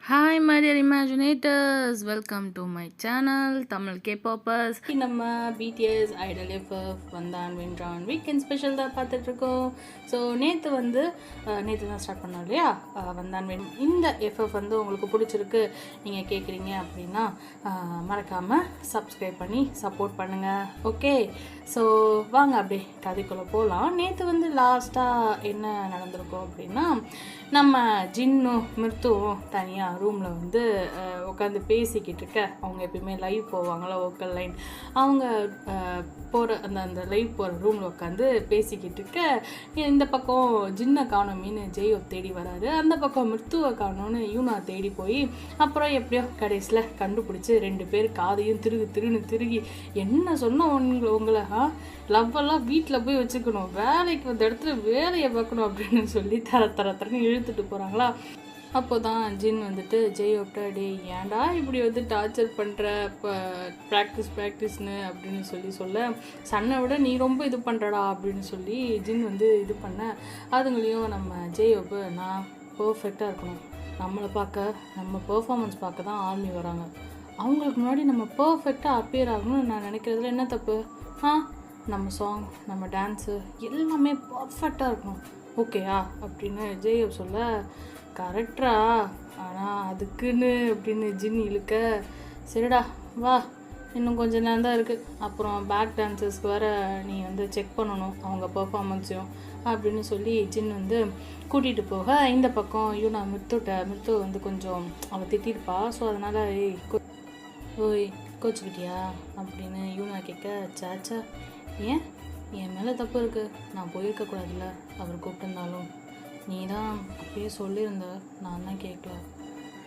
Hi my dear imaginators, welcome to my channel Tamil K-popers. நம்ம BDS Idol FF வந்தான் வென்றான் weekend special தான் பார்த்துட்ருக்கோம். ஸோ நேற்று தான் ஸ்டார்ட் பண்ணோம் இல்லையா, வந்தான் இந்த எஃப்எஃப் உங்களுக்கு பிடிச்சிருக்கு நீங்கள் கேட்குறீங்க அப்படின்னா மறக்காமல் சப்ஸ்கிரைப் பண்ணி சப்போர்ட் பண்ணுங்கள். ஓகே, ஸோ வாங்க அப்படியே கதைக்குள்ளே போகலாம். நேற்று லாஸ்ட்டாக என்ன நடந்திருக்கோம் அப்படின்னா, நம்ம ஜின்னும் மிருத்துவும் தனியாக ரூமில் உட்காந்து பேசிக்கிட்டு இருக்க. அவங்க எப்பயுமே லைவ் போவாங்களா, வோக்கல் லைன், அவங்க போகிற அந்த லைவ் போகிற ரூமில் உட்காந்து பேசிக்கிட்டு இருக்க. இந்த பக்கம் ஜின்னை காணோமின்னு ஜெயோ தேடி வராரு, அந்த பக்கம் மிருத்துவை காணோன்னு யூனா தேடி போய் அப்புறம் எப்படியோ கடைசியில் கண்டுபிடிச்சி 2 பேர் காதையும் திருகி என்ன சொன்னால் உங்களை லவ்வெல்லாம் வீட்டில் போய் வச்சுக்கணும், வேலைக்கு வந்த இடத்துல வேலையை பார்க்கணும் அப்படின்னு சொல்லி தரன்னு இழுத்துட்டு போகிறாங்களா. அப்போ தான் ஜின் ஜெயோப்ட டே ஏன்டா இப்படி டார்ச்சர் பண்ணுற, இப்போ ப்ராக்டிஸ்னு அப்படின்னு சொல்ல சன்னை விட நீ ரொம்ப இது பண்ணுறடா அப்படின்னு சொல்லி ஜின் இது பண்ண. அதுங்களையும் நம்ம ஜெயோப்பு நான் பர்ஃபெக்டாக இருக்கணும், நம்மளை பார்க்க நம்ம பெர்ஃபார்மன்ஸ் பார்க்க தான் ஆர்மி வராங்க, அவங்களுக்கு முன்னாடி நம்ம பர்ஃபெக்டாக அப்பியர் ஆகணும்னு நான் நினைக்கிறதுல என்ன தப்பு? நம்ம சாங், நம்ம டான்ஸு எல்லாமே பர்ஃபெக்டாக இருக்கணும், ஓகேயா அப்படின்னு ஜெயோப் சொல்ல, கரெக்டா ஆனால் அதுக்குன்னு அப்படின்னு ஜின் இழுக்க, சரிடா வா இன்னும் கொஞ்சம் நேரம் தான் இருக்குது, அப்புறம் பேக் டான்ஸர்ஸ்க்கு வேறு நீ செக் பண்ணணும் அவங்க பர்ஃபார்மன்ஸையும் அப்படின்னு சொல்லி ஜின் கூட்டிகிட்டு போக, இந்த பக்கம் யூனா மிருத்து கொஞ்சம் அவள் திட்டிருப்பா. ஸோ அதனால் ஓய் கோச்சுக்கிட்டியா அப்படின்னு யூனா கேட்க, சாச்சா ஏன் என் மேலே தப்பு இருக்குது, நான் போயிருக்கக்கூடாதுல்ல, அவர் கூப்பிட்டுருந்தாலும் நீ தான் அப்பயே சொல்லியிருந்த, நான் தான் கேட்கல,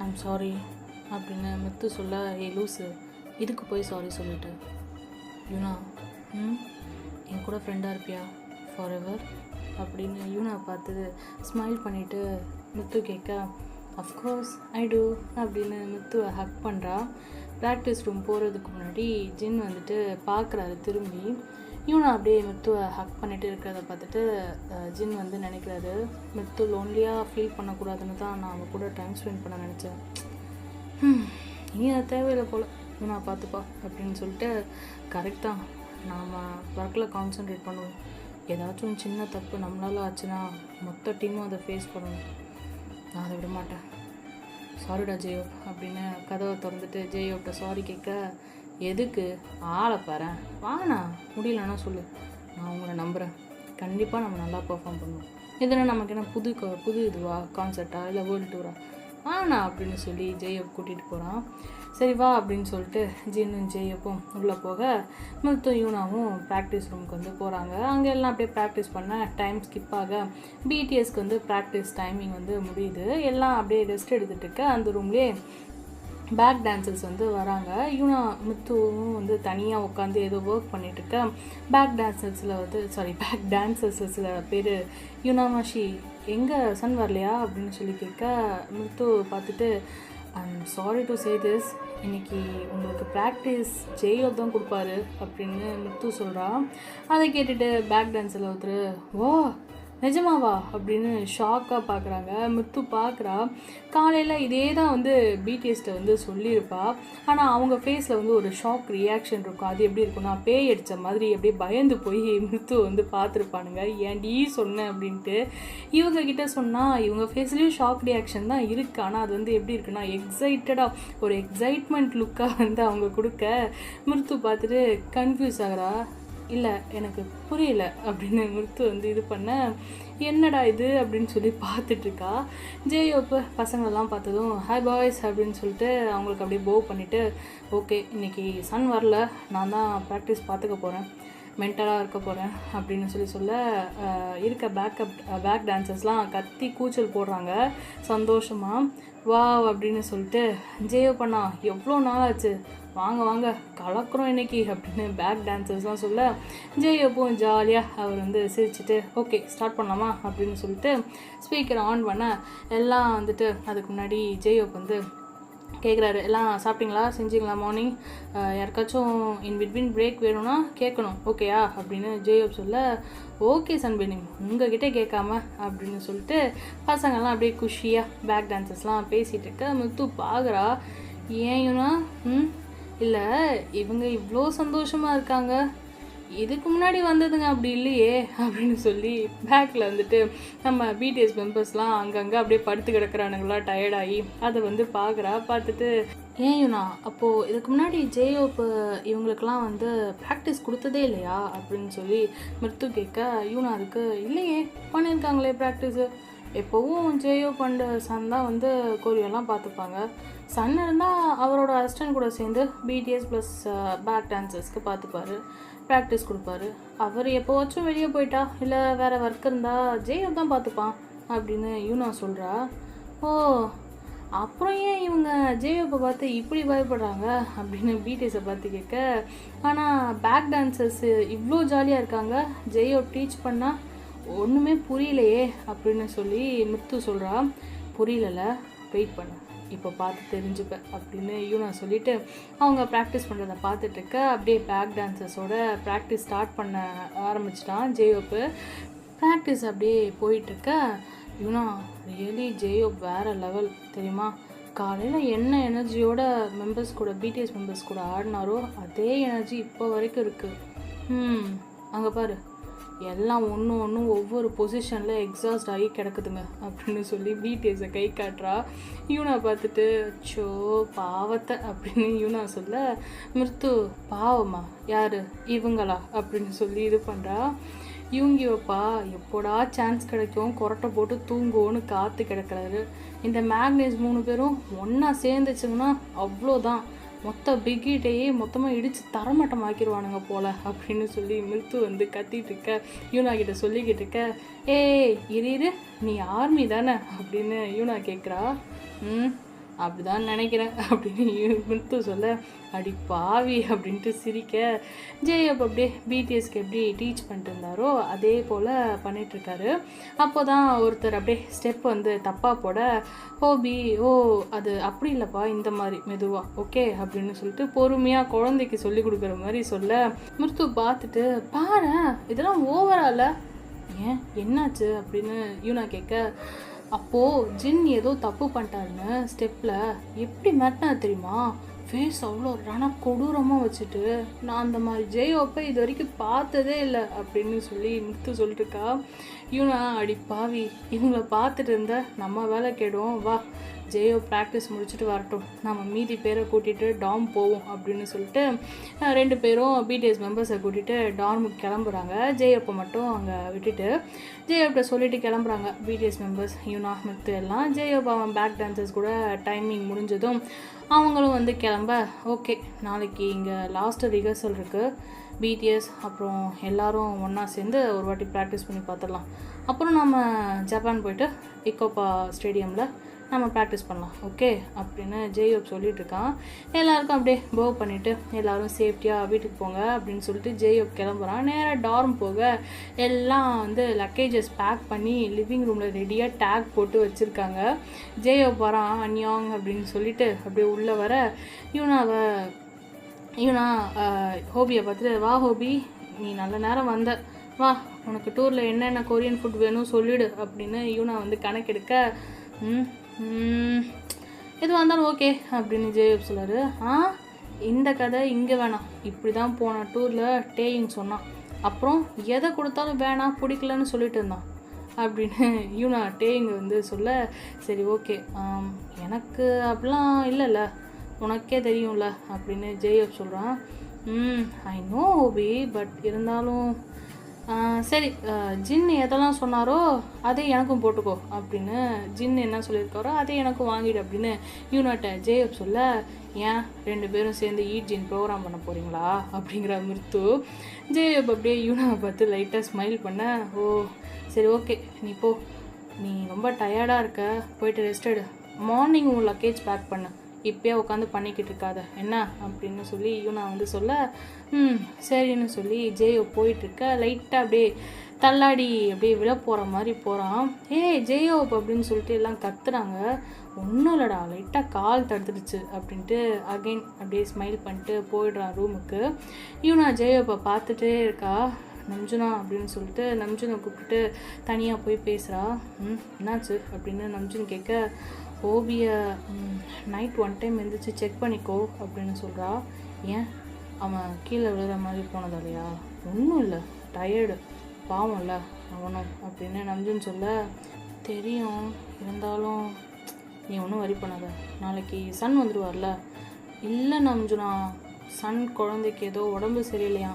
ஐம் சாரி அப்படின்னு மித்து சொல்ல, லூஸு இதுக்கு போய் சாரி சொல்லிட்டு யூனா என் கூட ஃப்ரெண்டாக இருப்பியா ஃபார் எவர் அப்படின்னு யூனா பார்த்து ஸ்மைல் பண்ணிவிட்டு மித்து கேட்க, அஃப்கோர்ஸ் ஐ டூ அப்படின்னு மித்துவை ஹக் பண்ணுறா. ப்ராக்டிஸ் ரூம் போகிறதுக்கு முன்னாடி ஜின் பார்க்குறாரு திரும்பி. யூனா அப்படியே மித்துவை ஹக் பண்ணிட்டு இருக்கிறத பார்த்துட்டு ஜின் நினைக்கிறாரு, மித்து லோன்லியாக ஃபீல் பண்ணக்கூடாதுன்னு தான் நான் அவன் கூட டைம் ஸ்பெண்ட் பண்ண நினச்சேன், நீ அது தேவையில்லை போல், யூனா பார்த்துப்பா அப்படின்னு சொல்லிட்டு, கரெக்ட் தான், நாம் ஒர்க்கில் கான்சன்ட்ரேட் பண்ணுவோம், ஏதாச்சும் சின்ன தப்பு நம்மளால ஆச்சுன்னா மொத்த டீமும் அதை ஃபேஸ் பண்ணணும், நான் அதை விட மாட்டேன், சாரிடா ஜெயோ அப்படின்னு கதவை திறந்துட்டு ஜெயோட்ட சாரி கேட்க, எதுக்கு ஆளை பாரு, வாண்ணா முடியலன்னா சொல்லு, நான் உங்களை நம்புகிறேன், கண்டிப்பாக நம்ம நல்லா பெர்ஃபார்ம் பண்ணுவோம், இதுனா நமக்கு என்ன புது இதுவா கான்சர்ட்டா இல்லை வேர்ல்டு டூரா, வாண்ணா அப்படின்னு சொல்லி ஜெயப் கூட்டிகிட்டு போகிறான். சரி வா அப்படின்னு சொல்லிட்டு ஜின்னும் ஜெயப்பும் உள்ளே போக, மிருத்தும் யூனாவும் ப்ராக்டிஸ் ரூமுக்கு போகிறாங்க. அங்கே எல்லாம் அப்படியே ப்ராக்டிஸ் பண்ண டைம் ஸ்கிப் ஆக பிடிஎஸ்க்கு ப்ராக்டிஸ் டைமிங் முடியுது. எல்லாம் அப்படியே ரெஸ்ட் எடுத்துகிட்டு இருக்க அந்த ரூம்லேயே பேக் டான்சர்ஸ் வராங்க. யூனா மித்துவும் தனியாக உட்காந்து ஏதோ ஒர்க் பண்ணிகிட்ருக்க. பேக் டான்சர்ஸில் சில பேர் யூனாமாஷி எங்கே சன் வரலையா அப்படின்னு சொல்லி கேட்க, மித்து பார்த்துட்டு I'm sorry to say this, இன்றைக்கி உங்களுக்கு ப்ராக்டிஸ் ஜெயோ தான் கொடுப்பாரு அப்படின்னு மித்து சொல்கிறா. அதை கேட்டுட்டு பேக் டான்ஸில் ஓ நிஜமாவா அப்படின்னு ஷாக்காக பார்க்குறாங்க. மித்து பார்க்குறா, காலையில் இதே தான் பிடிஎஸ்ட்டை சொல்லியிருப்பா, ஆனால் அவங்க ஃபேஸில் ஒரு ஷாக் ரியாக்ஷன் இருக்கும். அது எப்படி இருக்குன்னா, பேய் அடித்த மாதிரி அப்படியே பயந்து போய் மித்து பார்த்துருப்பானுங்க, ஏன்டி சொன்னேன் அப்படின்ட்டு. இவங்கக்கிட்ட சொன்னால் இவங்க ஃபேஸ்லேயும் ஷாக் ரியாக்ஷன் தான் இருக்குது, ஆனால் அது எப்படி இருக்குன்னா எக்ஸைட்டடாக ஒரு எக்ஸைட்மெண்ட் லுக்காக அவங்க கொடுக்க, மித்து பார்த்துட்டு கன்ஃபியூஸ் ஆகிறா, இல்லை எனக்கு புரியல அப்படின்னு மிருத்து இது பண்ண, என்னடா இது அப்படின்னு சொல்லி பார்த்துட்ருக்கா. ஜெயோப்பு பசங்களெல்லாம் பார்த்ததும் ஹாய் பாய்ஸ் அப்படின்னு சொல்லிட்டு அவங்களுக்கு அப்படியே போ பண்ணிவிட்டு, ஓகே இன்றைக்கி சன் வரல, நான் தான் ப்ராக்டிஸ் பார்த்துக்க போகிறேன், மென்டலாக இருக்க போகிறேன் அப்படின்னு சொல்ல இருக்க பேக் டான்சர்ஸ்லாம் கத்தி கூச்சல் போடுறாங்க சந்தோஷமாக. வா அப்படின்னு சொல்லிட்டு ஜெயோ பண்ணா, எவ்வளோ நாள் ஆச்சு, வாங்க கலக்கிறோம் இன்னைக்கு அப்படின்னு பேக் டான்சர்ஸ்லாம் சொல்ல, ஜெயோப்பும் ஜாலியாக அவர் சிரிச்சுட்டு ஓகே ஸ்டார்ட் பண்ணலாமா அப்படின்னு சொல்லிட்டு ஸ்பீக்கரை ஆன் பண்ண, எல்லாம் அதுக்கு முன்னாடி ஜெயோப் கேட்குறாரு, எல்லாம் சாப்பிட்டீங்களா, செஞ்சிங்களா மார்னிங், யாருக்காச்சும் இன் பிட்வீன் பிரேக் வேணும்னா கேட்கணும், ஓகேயா அப்படின்னு ஜேயோப் சொல்ல, ஓகே சன்பினி உங்ககிட்ட கேட்காம அப்படின்னு சொல்லிட்டு பசங்கள்லாம் அப்படியே குஷியாக பேக் டான்சஸ்லாம் பேசிகிட்டு இருக்க முத்து பார்க்குறா. ஏன்னா இல்லை இவங்க இவ்வளோ சந்தோஷமாக இருக்காங்க, இதுக்கு முன்னாடி வந்ததுங்க அப்படி இல்லையே அப்படின்னு சொல்லி பேக்கில் வந்துட்டு நம்ம பிடிஎஸ் மெம்பர்ஸ்லாம் அங்கங்கே அப்படியே படுத்து கிடக்குறானுங்களா டயர்டாகி அதை வந்து பார்த்துட்டு ஏன்னா அப்போது இதுக்கு முன்னாடி ஜேயோப்பு இவங்களுக்கெல்லாம் வந்து ப்ராக்டிஸ் கொடுத்ததே இல்லையா அப்படின்னு சொல்லி மிருத்து கேட்க யூனா அதுக்கு இல்லையே பண்ணியிருக்காங்களே ப்ராக்டிஸு, எப்போவும் ஜேயோ பண்ட சன் தான் வந்து கோரியோலாம் பார்த்துப்பாங்க, சன் இருந்தால் அவரோட அசிஸ்டன்ட் கூட சேர்ந்து பிடிஎஸ் ப்ளஸ் பேக் டான்சர்ஸ்க்கு பார்த்துப்பாரு, ப்ராக்டிஸ் கொடுப்பாரு, அவர் எப்போவாச்சும் வெளியே போயிட்டா இல்லை வேறு ஒர்க் இருந்தால் ஜேயோ தான் பார்த்துப்பான் அப்படின்னு யூனா சொல்கிறா. ஓ அப்புறம் ஏன் இவங்க ஜேயோப்பை பார்த்து இப்படி பயப்படுறாங்க அப்படின்னு பிடிஎஸை பார்த்து கேட்க, ஆனால் பேக் டான்சர்ஸ் இவ்வளோ ஜாலியாக இருக்காங்க, ஜேயோ டீச் பண்ணால் ஒன்றுமே புரியலையே அப்படின்னு சொல்லி முத்து சொல்கிறா. புரியல, வெயிட் பண்ண, இப்போ பார்த்து தெரிஞ்சுப்பேன் அப்படின்னு யூனா சொல்லிவிட்டு அவங்க ப்ராக்டிஸ் பண்ணுறதை பார்த்துட்ருக்க அப்படியே பேக் டான்சர்ஸோட ப்ராக்டிஸ் ஸ்டார்ட் பண்ண ஆரம்பிச்சிட்டான் ஜேயோப்பு. ப்ராக்டிஸ் அப்படியே போயிட்டுருக்க யூனா ரியலி ஜேயோப் வேறு லெவல் தெரியுமா, காலையில் என்ன எனர்ஜியோட மெம்பர்ஸ் கூட பிடிஎஸ் மெம்பர்ஸ் கூட ஆடினாரோ அதே எனர்ஜி இப்போ வரைக்கும் இருக்குது. அங்கே பாரு எல்லாம் ஒன்றும் ஒவ்வொரு பொசிஷனில் எக்ஸாஸ்ட் ஆகி கிடக்குதுங்க அப்படின்னு சொல்லி பிடிஎஸை கை காட்டுறா. யூனா பார்த்துட்டு சோ பாவத்தை அப்படின்னு யூனா சொல்ல, மிருத்து பாவமா யார் இவங்களா அப்படின்னு சொல்லி இது பண்ணுறா. இவங்கிவப்பா எப்போடா சான்ஸ் கிடைக்கும் கொரட்டை போட்டு தூங்குவோன்னு காற்று கிடக்கிறாரு, இந்த மேக்னேஸ் 3 பேரும் ஒன்றா சேர்ந்துச்சுங்கன்னா அவ்வளோதான், மொத்த பிக்கிட்டையே மொத்தமாக இடித்து தரமட்டம் ஆக்கிடுவானுங்க போல் அப்படின்னு சொல்லி மிருத்து வந்து கத்திட்டு இருக்க யூனா கிட்ட சொல்லிக்கிட்டு இருக்க. ஏய் இரு நீ ஆர்மி தானே அப்படின்னு யூனா கேட்குறா. அப்படிதான் நினைக்கிறேன் அப்படின்னு மிருத்து சொல்ல, அடி பாவி அப்படின்ட்டு சிரிக்க ஜேயப் அப்படியே பிடிஎஸ்க்கு எப்படி டீச் பண்ணிட்டு இருந்தாரோ அதே போல் பண்ணிகிட்ருக்காரு. அப்போ தான் ஒருத்தர் அப்படியே ஸ்டெப் வந்து தப்பாக போட, ஹோபி ஓ அது அப்படி இல்லைப்பா இந்த மாதிரி மெதுவாக ஓகே அப்படின்னு சொல்லிட்டு பொறுமையாக குழந்தைக்கு சொல்லி கொடுக்குற மாதிரி சொல்ல, மிருத்து பார்த்துட்டு பாரு இதெல்லாம் ஓவரால ஏன் என்னாச்சு அப்படின்னு யூனா கேட்க, அப்போது ஜின் ஏதோ தப்பு பண்ணிட்டாருன்னு ஸ்டெப்பில் எப்படி மிரட்டினா தெரியுமா, ஃபேஸ் அவ்வளோ கொடூரமாக வச்சுட்டு, நான் அந்த மாதிரி ஜேயோப்பை இது வரைக்கும் பார்த்ததே இல்லை அப்படின்னு சொல்லி முத்து சொல்லிட்டுருக்கா. யூனா அடி பாவி இவங்கள பார்த்துட்டு இருந்த நம்ம வேலை கேடுவோம், வா ஜேயோ ப்ராக்டிஸ் முடிச்சுட்டு வரட்டும், நம்ம மீதி பேரை கூட்டிகிட்டு டாம் போவோம் அப்படின்னு சொல்லிட்டு 2 பேரும் பிடிஎஸ் மெம்பர்ஸை கூட்டிகிட்டு டார்முக்கு கிளம்புறாங்க. ஜேயோப்பை மட்டும் அங்கே விட்டுட்டு ஜேயோப்பை சொல்லிட்டு கிளம்புறாங்க பிடிஎஸ் மெம்பர்ஸ் யூனா மித்து எல்லாம். ஜேயோப் அவன் பேக் டான்சர்ஸ் கூட டைமிங் முடிஞ்சதும் அவங்களும் வந்து கிளம்ப, ஓகே நாளைக்கு இங்கே லாஸ்ட்டு ரிஹர்சல் இருக்குது, பிடிஎஸ் அப்புறம் எல்லோரும் ஒன்றா சேர்ந்து ஒரு வாட்டி ப்ராக்டிஸ் பண்ணி பார்த்துடலாம், அப்புறம் நம்ம ஜப்பான் போயிட்டு இக்கோப்பா ஸ்டேடியமில் நம்ம ப்ராக்டிஸ் பண்ணலாம் ஓகே அப்படின்னு ஜேயோப் சொல்லிகிட்ருக்கான். எல்லாருக்கும் அப்படியே போ பண்ணிவிட்டு எல்லோரும் சேஃப்டியாக வீட்டுக்கு போங்க அப்படின்னு சொல்லிட்டு ஜேயோப் கிளம்புறான். நேராக டார்ம் போக எல்லாம் வந்து லக்கேஜஸ் பேக் பண்ணி லிவிங் ரூமில் ரெடியாக டேக் போட்டு வச்சுருக்காங்க. ஜேயோப் வரான் அன்யாங் அப்படின்னு சொல்லிட்டு அப்படியே உள்ளே வர யூனா ஹோபியை பார்த்துட்டு, வா ஹோபி நீ நல்ல நேரம் வந்த, வா உனக்கு டூரில் என்னென்ன கொரியன் ஃபுட் வேணும் சொல்லிவிடு அப்படின்னு யூனா வந்து கணக்கெடுக்க, எதுவாக இருந்தாலும் ஓகே அப்படின்னு ஜேயோப் சொல்லாரு. இந்த கதை இங்கே வேணாம், இப்படி தான் போன டூரில் டேயிங் சொன்னான், அப்புறம் எதை கொடுத்தாலும் வேணாம் பிடிக்கலன்னு சொல்லிட்டு இருந்தான் அப்படின்னு யூனா டேயிங் வந்து சொல்ல, சரி ஓகே எனக்கு அப்படிலாம் இல்லைல்ல உனக்கே தெரியும்ல அப்படின்னு ஜேயோப் சொல்கிறான். ஐ நோ ஹோபி, பட் இருந்தாலும் சரி ஜின் எதெல்லாம் சொன்னாரோ அதே எனக்கும் போட்டுக்கோ அப்படின்னு ஜின் என்ன சொல்லியிருக்காரோ அதே எனக்கும் வாங்கிடு அப்படின்னு யூனாட்ட ஜேயோப் சொல்ல, ஏன் 2 பேரும் சேர்ந்து ஈட் ஜின் ப்ரோக்ராம் பண்ண போகிறீங்களா அப்படிங்கிற மிருத்து. ஜேயோப் அப்படியே யூனாவை பார்த்து லைட்டாக ஸ்மைல் பண்ண, ஓ சரி ஓகே நீ போ, நீ ரொம்ப டயர்டாக இருக்க, போயிட்டு ரெஸ்ட் எடு, மார்னிங் உன் லக்கேஜ் பேக் பண்ணு, இப்போயே உட்காந்து பண்ணிக்கிட்டு இருக்காத என்ன அப்படின்னு சொல்லி யூனா வந்து சொல்ல, சரின்னு சொல்லி ஜேயோ போயிட்டுருக்க லைட்டாக அப்படியே தள்ளாடி அப்படியே விழ போகிற மாதிரி போகிறான். ஜெயோப் அப்படின்னு சொல்லிட்டு எல்லாம் கத்துறாங்க. ஒன்றும் இல்லைடா, லைட்டாக கால் தடுத்துடுச்சு அப்படின்ட்டு அகைன் அப்படியே ஸ்மைல் பண்ணிட்டு போயிடுறான் ரூமுக்கு. யூனா ஜெயோப்பை பார்த்துட்டே இருக்கா. நம்ஜுனா அப்படின்னு சொல்லிட்டு நம்ஜுனை கூப்பிட்டு தனியாக போய் பேசுகிறா. என்னாச்சு அப்படின்னு நம்ஜுன் கேட்க, ஓபியை நைட் 1 டைம் எழுந்திரிச்சு செக் பண்ணிக்கோ அப்படின்னு சொல்கிறா. ஏன், அவன் கீழே விழுற மாதிரி போனதாலையா? ஒன்றும் இல்லை, டயர்டு, பாவம்ல அவனும் அப்படின்னு நம்ஜுன் சொல்ல, தெரியும், இருந்தாலும் நீ ஒன்றும் வரி பண்ணாத, நாளைக்கு சன் வந்துடுவார்ல. இல்லை நம்ஜுனா, சன் குழந்தைக்கு ஏதோ உடம்பு சரியில்லையா.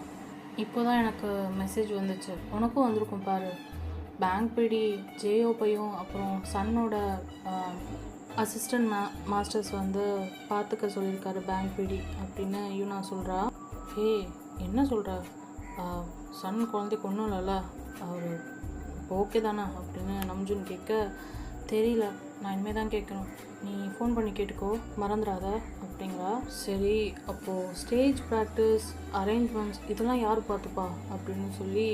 இப்போ தான் எனக்கு மெசேஜ் வந்துச்சு, உனக்கும் வந்திருக்கும் பாரு. பேங்க் பிடி ஜேயோப்பையும் அப்புறம் சன்னோட அசிஸ்டன்ட் மாஸ்டர்ஸ் வந்து பார்த்துக்க சொல்லியிருக்காரு பேங்க் பிடி அப்படின்னு யூனா சொல்கிறா. என்ன சொல்கிற, சன் குழந்தைக்கு ஒன்றும் இல்லைல்ல, அவர் ஓகே தானே அப்படின்னு நம்ஜுன் கேட்க, தெரியல, நான் இனிமேல் தான் கேட்கணும், நீ ஃபோன் பண்ணி கேட்டுக்கோ, மறந்துடாத அப்படிங்களா. சரி, அப்போது ஸ்டேஜ் ப்ராக்டிஸ் அரேஞ்ச்மெண்ட்ஸ் இதெல்லாம் யார் பார்த்துப்பா அப்படின்னு சொல்லி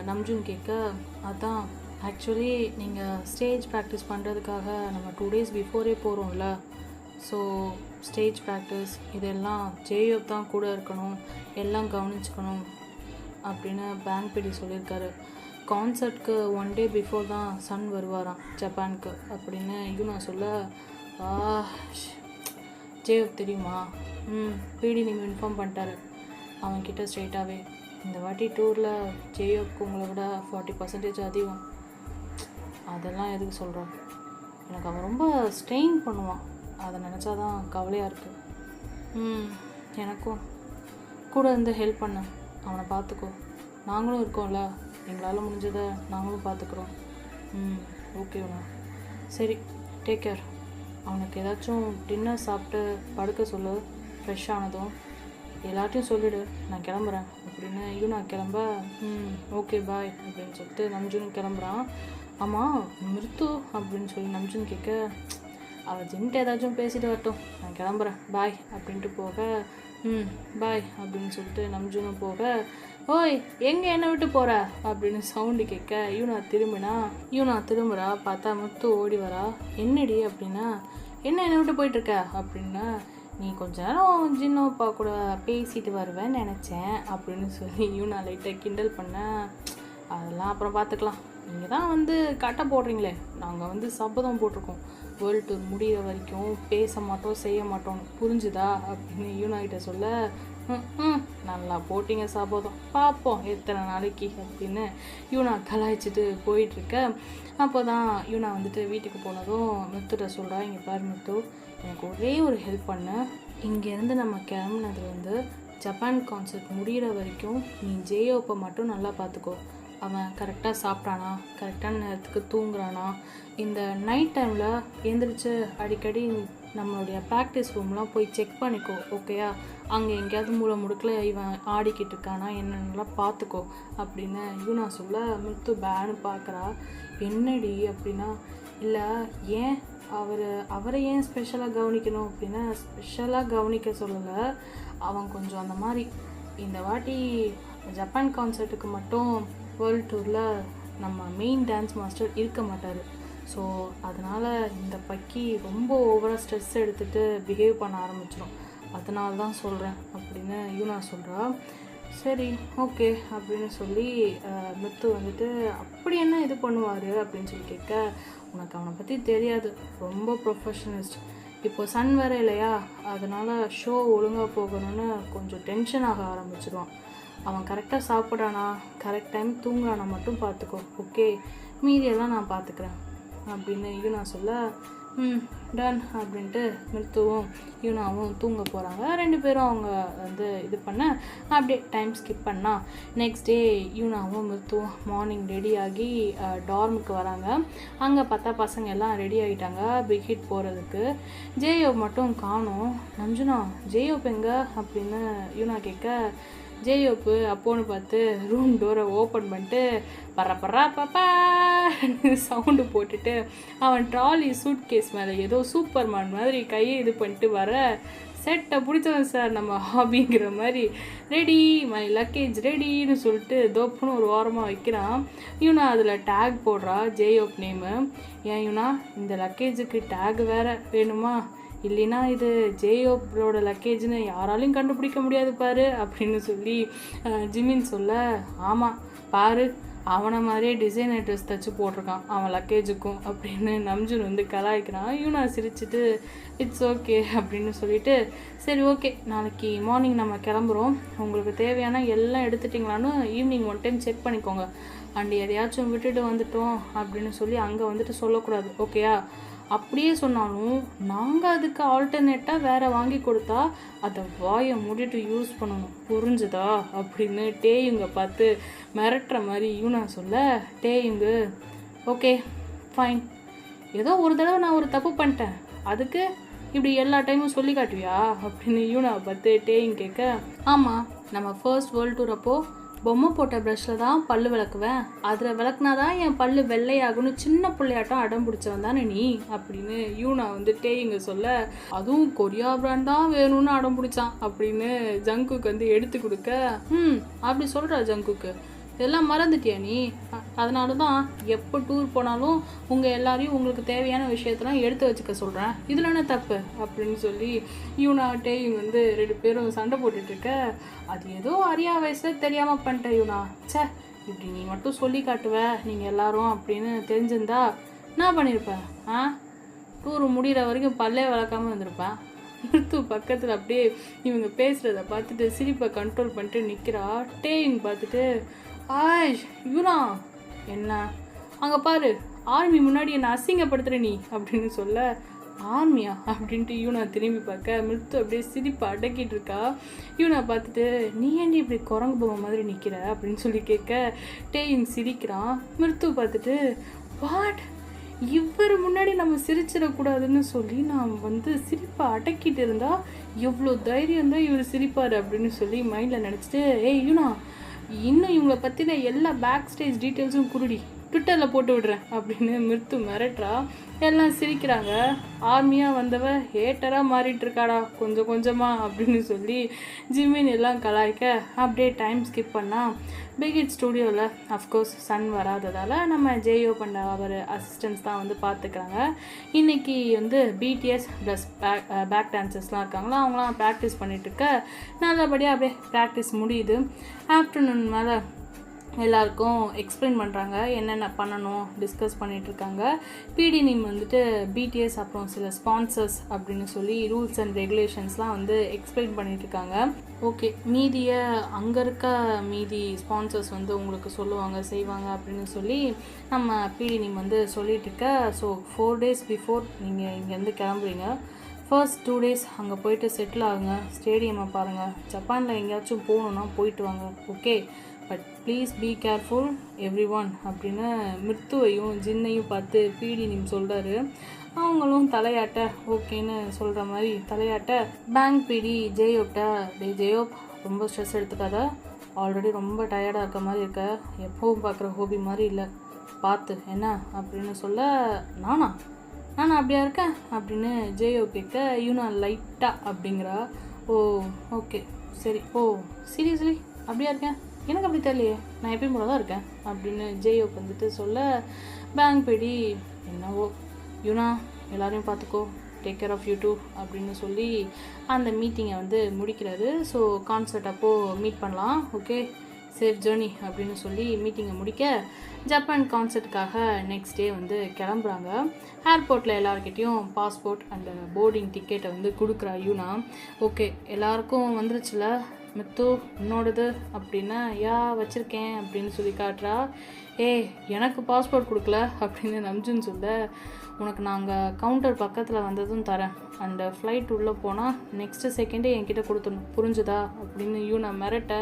நம்ஜுன் கேட்க, அதான் ஆக்சுவலி நீங்கள் ஸ்டேஜ் ப்ராக்டிஸ் பண்ணுறதுக்காக நம்ம 2 days பிஃபோரே போகிறோம்ல, ஸோ ஸ்டேஜ் ப்ராக்டிஸ் இதெல்லாம் ஜேயோப் தான் கூட இருக்கணும், எல்லாம் கவனிச்சுக்கணும் அப்படின்னு பேங்க் பிடி சொல்லியிருக்காரு. கான்சர்ட்க்கு 1 day பிஃபோர் தான் சன் வருவாராம் ஜப்பானுக்கு அப்படின்னு யூனா சொல்ல, ஜேயோப் தெரியுமா? பிடி நீங்கள் இன்ஃபார்ம் பண்ணிட்டாரு அவன்கிட்ட ஸ்ட்ரெயிட்டாகவே. இந்த வாட்டி டூரில் ஜேயோப்க்கு உங்களை விட 40% அதிகம். அதெல்லாம் எதுக்கு சொல்கிறோம், எனக்கு அவன் ரொம்ப ஸ்ட்ரெயின் பண்ணுவான், அதை நினச்சா தான் கவலையாக இருக்குது. எனக்கும் கூட இருந்து ஹெல்ப் பண்ண, அவனை பார்த்துக்கோ, நாங்களும் இருக்கோம்ல, எங்களால் முடிஞ்சதை நாங்களும் பார்த்துக்குறோம். ஓகேண்ணா, சரி, டேக் கேர். அவனுக்கு ஏதாச்சும் டின்னர் சாப்பிட்டு படுக்க சொல்லு, ஃப்ரெஷ் ஆனதும் எல்லாத்தையும் சொல்லிவிடு, நான் கிளம்புறேன் அப்படின்னு யூனா கிளம்ப, ஓகே பாய் அப்படின்னு சொல்லிட்டு நம்ஜுன் கிளம்புறான். ஆமாம் மிருத்து அப்படின்னு சொல்லி நம்ஜுன் கேட்க, அவள் ஜென்ட்டு ஏதாச்சும் பேசிட்டு வரட்டும், நான் கிளம்புறேன் பாய் அப்படின்ட்டு போக, பாய் அப்படின்னு சொல்லிட்டு நம்ஜுனும் போக, ஓய் எங்கே என்னை விட்டு போகிற அப்படின்னு சவுண்டு கேட்க யூனா திரும்புகிறா. பார்த்தா முத்து ஓடி வரா. என்னடி அப்படின்னா, என்னை விட்டு போயிட்டுருக்க அப்படின்னா, நீ கொஞ்ச நேரம் ஜின்னோப்பா கூட பேசிட்டு வருவேன்னு நினச்சேன் அப்படின்னு சொல்லி யூனா லைட்டாக கிண்டல் பண்ண, அதெல்லாம் அப்புறம் பார்த்துக்கலாம், நீங்கள் தான் வந்து கட்டை போடுறீங்களே, நாங்கள் வந்து சபதம் போட்டிருக்கோம், வேர்ல்டு டூர் முடிகிற வரைக்கும் பேச மாட்டோம் செய்ய மாட்டோம், புரிஞ்சுதா அப்படின்னு யூனாகிட்ட சொல்ல, நல்லா போட்டிங்க சபதம், பார்ப்போம் எத்தனை நாளைக்கு அப்படின்னு யூனா கலாய்ச்சிட்டு போயிட்டுருக்க. அப்போ தான் யூனா வந்துட்டு வீட்டுக்கு போனதும் முத்துட்ட சொல்கிறா, இங்கே பாரு முத்து, எனக்கு ஒரே ஒரு ஹெல்ப் பண்ண, இங்கேருந்து நம்ம கிளம்புனதுலேருந்து ஜப்பான் கான்சர்ட் முடிகிற வரைக்கும் நீ ஜேயோப்பை மட்டும் நல்லா பார்த்துக்கோ. அவன் கரெக்டாக சாப்பிட்டானா, கரெக்டான நேரத்துக்கு தூங்குறானா, இந்த நைட் டைமில் எழுந்திரிச்சு அடிக்கடி நம்மளுடைய ப்ராக்டிஸ் ரூம்லாம் போய் செக் பண்ணிக்கோ, ஓகேயா? அங்கே எங்கேயாவது மூளை முடுக்கில் இவன் ஆடிக்கிட்டு இருக்கானா என்னென்னலாம் பார்த்துக்கோ அப்படின்னு யூனா சொல்ல, முத்து பேனு பார்க்குறா. என்னடி அப்படின்னா, இல்லை ஏன் அவரை ஏன் ஸ்பெஷலாக கவனிக்கணும் அப்படின்னா, ஸ்பெஷலாக கவனிக்க சொல்லலை, அவன் கொஞ்சம் அந்த மாதிரி இந்த வாட்டி ஜப்பான் கான்சர்ட்டுக்கு மட்டும் வேர்ல்டு டூரில் நம்ம மெயின் டான்ஸ் மாஸ்டர் இருக்க மாட்டார். ஸோ அதனால் இந்த பக்கி ரொம்ப ஓவராக ஸ்ட்ரெஸ் எடுத்துகிட்டு பிஹேவ் பண்ண ஆரம்பிச்சிடும், அதனால தான் சொல்கிறேன் அப்படின்னு யூனா சொல்கிறா. சரி ஓகே அப்படின்னு சொல்லி முத்து வந்துட்டு, அப்படி என்ன இது பண்ணுவார் அப்படின்னு சொல்லி கேட்க, உனக்கு அவனை பற்றி தெரியாது, ரொம்ப ப்ரொஃபஷனலிஸ்ட், இப்போ சன் வேறு இல்லையா, அதனால் ஷோ ஒழுங்காக போகணும்னு கொஞ்சம் டென்ஷன் ஆக ஆரம்பிச்சிடுவான். அவன் கரெக்டாக சாப்பிட்றானா, கரெக்ட் டைம் தூங்குறானா மட்டும் பார்த்துக்கோ, ஓகே, மீதியெல்லாம் நான் பார்த்துக்கிறேன் அப்படின்னு யூனா சொல்ல, டன் அப்படின்ட்டு மிருத்துவும் யூனாவும் தூங்க போகிறாங்க. 2 பேரும் அவங்க வந்து இது பண்ண அப்படியே டைம் ஸ்கிப் பண்ணால் நெக்ஸ்ட் டே யூனாவும் மிருத்துவும் மார்னிங் ரெடி ஆகி டார்முக்கு வராங்க. அங்கே பார்த்தா பசங்க எல்லாம் ரெடி ஆகிட்டாங்க பிக் ஹிட் போகிறதுக்கு. ஜேயோப் மட்டும் காணோம். நம்ஜுனா ஜேயோப் எங்கே அப்படின்னு யூனா கேட்க, ஜேயோப்பு அப்போன்னு பார்த்து ரூம் டோரை ஓப்பன் பண்ணிட்டு பறப்பறா பாப்பா சவுண்டு போட்டுட்டு அவன் ட்ராலி சூட் கேஸ் மேலே ஏதோ சூப்பர்மேன் மாதிரி கையை இது பண்ணிட்டு வர, செட்டை பிடிச்சவன் சார் நம்ம ஹாபிங்கிற மாதிரி ரெடி மை லக்கேஜ் ரெடின்னு சொல்லிட்டு தோப்புன்னு ஒரு ஓரமாக வைக்கிறான். யூனா அதில் டேக் போடுறா ஜேயோப் நேமு. ஏன் யூனா இந்த லக்கேஜுக்கு டேக் வேறு வேணுமா? இல்லைன்னா இது ஜேயோப்போட லக்கேஜ்னு யாராலையும் கண்டுபிடிக்க முடியாது பாரு அப்படின்னு சொல்லி ஜிமின் சொல்ல, ஆமாம் பாரு அவனை மாதிரியே டிசைனர் ட்ரெஸ் தைச்சு போட்டிருக்கான் அவன் லக்கேஜுக்கும் அப்படின்னு நம்ஜுன் வந்து கலாய்க்கிறான். யூனா சிரிச்சுட்டு இட்ஸ் ஓகே அப்படின்னு சொல்லிட்டு, சரி ஓகே நாளைக்கு மார்னிங் நம்ம கிளம்புறோம், உங்களுக்கு தேவையான எல்லாம் எடுத்துட்டிங்களான்னு ஈவினிங் ஒன் டைம் செக் பண்ணிக்கோங்க, அண்ட் எதையாச்சும் விட்டுட்டு வந்துட்டோம் அப்படின்னு சொல்லி அங்கே வந்துட்டு சொல்லக்கூடாது, ஓகேயா? அப்படியே சொன்னாலும் நாங்கள் அதுக்கு ஆல்டர்னேட்டாக வேறு வாங்கி கொடுத்தா அதை வாயை மூடிட்டு யூஸ் பண்ணணும், புரிஞ்சுதா அப்படின்னு டேயுங்க பார்த்து மிரட்டுற மாதிரி யூனா சொல்ல, டேயுங்க ஓகே ஃபைன், ஏதோ ஒரு தடவை நான் ஒரு தப்பு பண்ணிட்டேன் அதுக்கு இப்படி எல்லா டைமும் சொல்லி காட்டுவியா அப்படின்னு யூனாவை பார்த்து டேயும் கேட்க, ஆமாம் நம்ம ஃபர்ஸ்ட் வேர்ல்டு டூர் அப்போது பொம்மை போட்ட ப்ரஷ்ஷில் தான் பல்லு விளக்குவேன், அதில் விளக்குனாதான் என் பல்லு வெள்ளையாகும்னு சின்ன பிள்ளையாட்டம் அடம் பிடிச்சவன் தானே நீ அப்படின்னு யூனா வந்து டேயுங்க சொல்ல, அதுவும் கொரியா பிராண்ட் தான் வேணும்னு அடம் பிடிச்சான் அப்படின்னு ஜங்குக்கு வந்து எடுத்து கொடுக்க, அப்படி சொல்கிறா ஜங்குக்கு, இதெல்லாம் மறந்துட்டியா நீ? அதனால தான் எப்போ டூர் போனாலும் உங்கள் எல்லாரையும் உங்களுக்கு தேவையான விஷயத்தெல்லாம் எடுத்து வச்சுக்க சொல்கிறேன், இதில் என்ன தப்பு அப்படின்னு சொல்லி யூனா டேயும் வந்து 2 பேரும் சண்டை போட்டுட்ருக்க, அது ஏதோ அறியா வயசில் தெரியாமல் பண்ணிட்டேன் யூனா, சே இப்படி நீ மட்டும் சொல்லி காட்டுவ நீங்கள் எல்லாரும் அப்படின்னு தெரிஞ்சிருந்தா நான் பண்ணியிருப்பேன், டூர் முடிகிற வரைக்கும் பல்லே வளர்க்காமல் இருந்திருப்பேன். மிருத்து பக்கத்தில் அப்படியே இவங்க பேசுகிறத பார்த்துட்டு சிரிப்பை கண்ட்ரோல் பண்ணிட்டு நிற்கிறா. டேயும் பார்த்துட்டு, ஆஷ் யூனா என்ன அங்கே பாரு ஆர்மி முன்னாடி என்னை அசிங்கப்படுத்துகிற நீ அப்படின்னு சொல்ல, ஆர்மியா அப்படின்ட்டு யூனா திரும்பி பார்க்க மிருத்து அப்படியே சிரிப்பை அடக்கிட்டு இருக்கா. யூனா பார்த்துட்டு, நீ ஏண்டி இப்படி குரங்கு பொம்மை மாதிரி நிற்கிற அப்படின்னு சொல்லி கேட்க டேயும் சிரிக்கிறான். மிருத்து பார்த்துட்டு, வாட் இவர் முன்னாடி நம்ம சிரிச்சிடக்கூடாதுன்னு சொல்லி நான் வந்து சிரிப்பை அடக்கிட்டு இருந்தா எவ்வளோ தைரியம் தான் இவர் சிரிப்பார் அப்படின்னு சொல்லி மைண்டில் நினச்சிட்டு, ஏய் யூனா இன்னும் இவங்களை பற்றின எல்லா பேக் ஸ்டேஜ் டீட்டெயில்ஸும் குருடி ட்விட்டரில் போட்டு விடுறேன் அப்படின்னு மிருத்து மிரட்டுறா. எல்லாம் சிரிக்கிறாங்க. ஆர்மியாக வந்தவ ஹேட்டராக மாறிட்டு இருக்காடா கொஞ்சம் கொஞ்சமாக அப்படின்னு சொல்லி ஜிமின் எல்லாம் கலாய்க்க அப்படியே டைம் ஸ்கிப் பண்ணால் பிகிட் ஸ்டூடியோவில் அஃப்கோர்ஸ் சன் வராததால் நம்ம ஜேயோ பண்ண அவர் அசிஸ்டன்ஸ் தான் வந்து பார்த்துக்கிறாங்க. இன்றைக்கி வந்து பிடிஎஸ் ப்ளஸ் பேக் டான்சர்ஸ்லாம் இருக்காங்களா, அவங்களாம் ப்ராக்டிஸ் பண்ணிகிட்ருக்க நல்லபடியாக அப்படியே ப்ராக்டிஸ் முடியுது. ஆஃப்டர்நூன் மேலே எல்லாருக்கும் எக்ஸ்பிளைன் பண்ணுறாங்க என்னென்ன பண்ணணும் டிஸ்கஸ் பண்ணிகிட்ருக்காங்க. பிடி நேம் வந்துட்டு பிடிஎஸ் அப்புறம் சில ஸ்பான்சர்ஸ் அப்படின்னு சொல்லி ரூல்ஸ் அண்ட் ரெகுலேஷன்ஸ்லாம் வந்து எக்ஸ்பிளைன் பண்ணிகிட்ருக்காங்க. ஓகே மீதியை அங்கே இருக்க மீதி ஸ்பான்சர்ஸ் வந்து உங்களுக்கு சொல்லுவாங்க செய்வாங்க அப்படின்னு சொல்லி நம்ம பிடி நேம் வந்து சொல்லிகிட்ருக்க. ஸோ 4 days பிஃபோர் நீங்கள் இங்கேருந்து கிளம்புறீங்க. ஃபர்ஸ்ட் 2 days அங்கே போயிட்டு செட்டில் ஆகுங்க, ஸ்டேடியமை பாருங்கள், ஜப்பானில் எங்கேயாச்சும் போகணுன்னா போயிட்டு வாங்க, okay but please be careful every one அப்படின்னு மிருத்துவையும் ஜின்னையும் பார்த்து பிடி நேம் சொல்கிறாரு. அவங்களும் தலையாட்ட ஓகேன்னு சொல்கிற மாதிரி தலையாட்ட பேங்க் பிடி ஜேயோப்ட, ஜேயோப் ரொம்ப ஸ்ட்ரெஸ் எடுத்துக்காத, ஆல்ரெடி ரொம்ப டயர்டாக இருக்க மாதிரி இருக்க, எப்போவும் பார்க்குற ஹோபி மாதிரி இல்லை பார்த்து என்ன அப்படின்னு சொல்ல, நானா அப்படியா இருக்கேன் அப்படின்னு ஜேயோ கேட்க யூனா லைட்டாக அப்படிங்கிறா. ஓ ஓகே சரி, ஓ சீரியஸ்லி அப்படியா இருக்கேன், எனக்கு அப்படி தெரியலையே, நான் எப்பயும் போல தான் இருக்கேன் அப்படின்னு ஜேயோக்கு வந்துட்டு சொல்ல, பேங்க் பிடி என்னவோ யூனா எல்லாரையும் பார்த்துக்கோ, take care of you too அப்படின்னு சொல்லி அந்த மீட்டிங்கை வந்து முடிக்கிறாரு. ஸோ கான்சர்ட் அப்போது மீட் பண்ணலாம், ஓகே சேஃப் ஜேர்னி அப்படின்னு சொல்லி மீட்டிங்கை முடிக்க ஜப்பான் கான்சர்ட்டுக்காக நெக்ஸ்ட் டே வந்து கிளம்புறாங்க. ஏர்போர்ட்டில் எல்லாருக்கிட்டேயும் பாஸ்போர்ட் அண்ட் போர்டிங் டிக்கெட்டை வந்து கொடுக்குறா யூனா. ஓகே எல்லாருக்கும் வந்துருச்சுல மித்து என்னோடது அப்படின்னா யா வச்சுருக்கேன் அப்படின்னு சொல்லி காட்டுறா. எனக்கு பாஸ்போர்ட் கொடுக்கல அப்படின்னு நம்ஜுன்னு சொல்ல, உனக்கு நாங்கள் கவுண்டர் பக்கத்தில் வந்ததும் தரேன், அண்ட் ஃப்ளைட் உள்ளே போனால் நெக்ஸ்ட்டு செகண்டே என்கிட்ட கொடுத்துடணும், புரிஞ்சுதா அப்படின்னு யூனா மிரட்ட.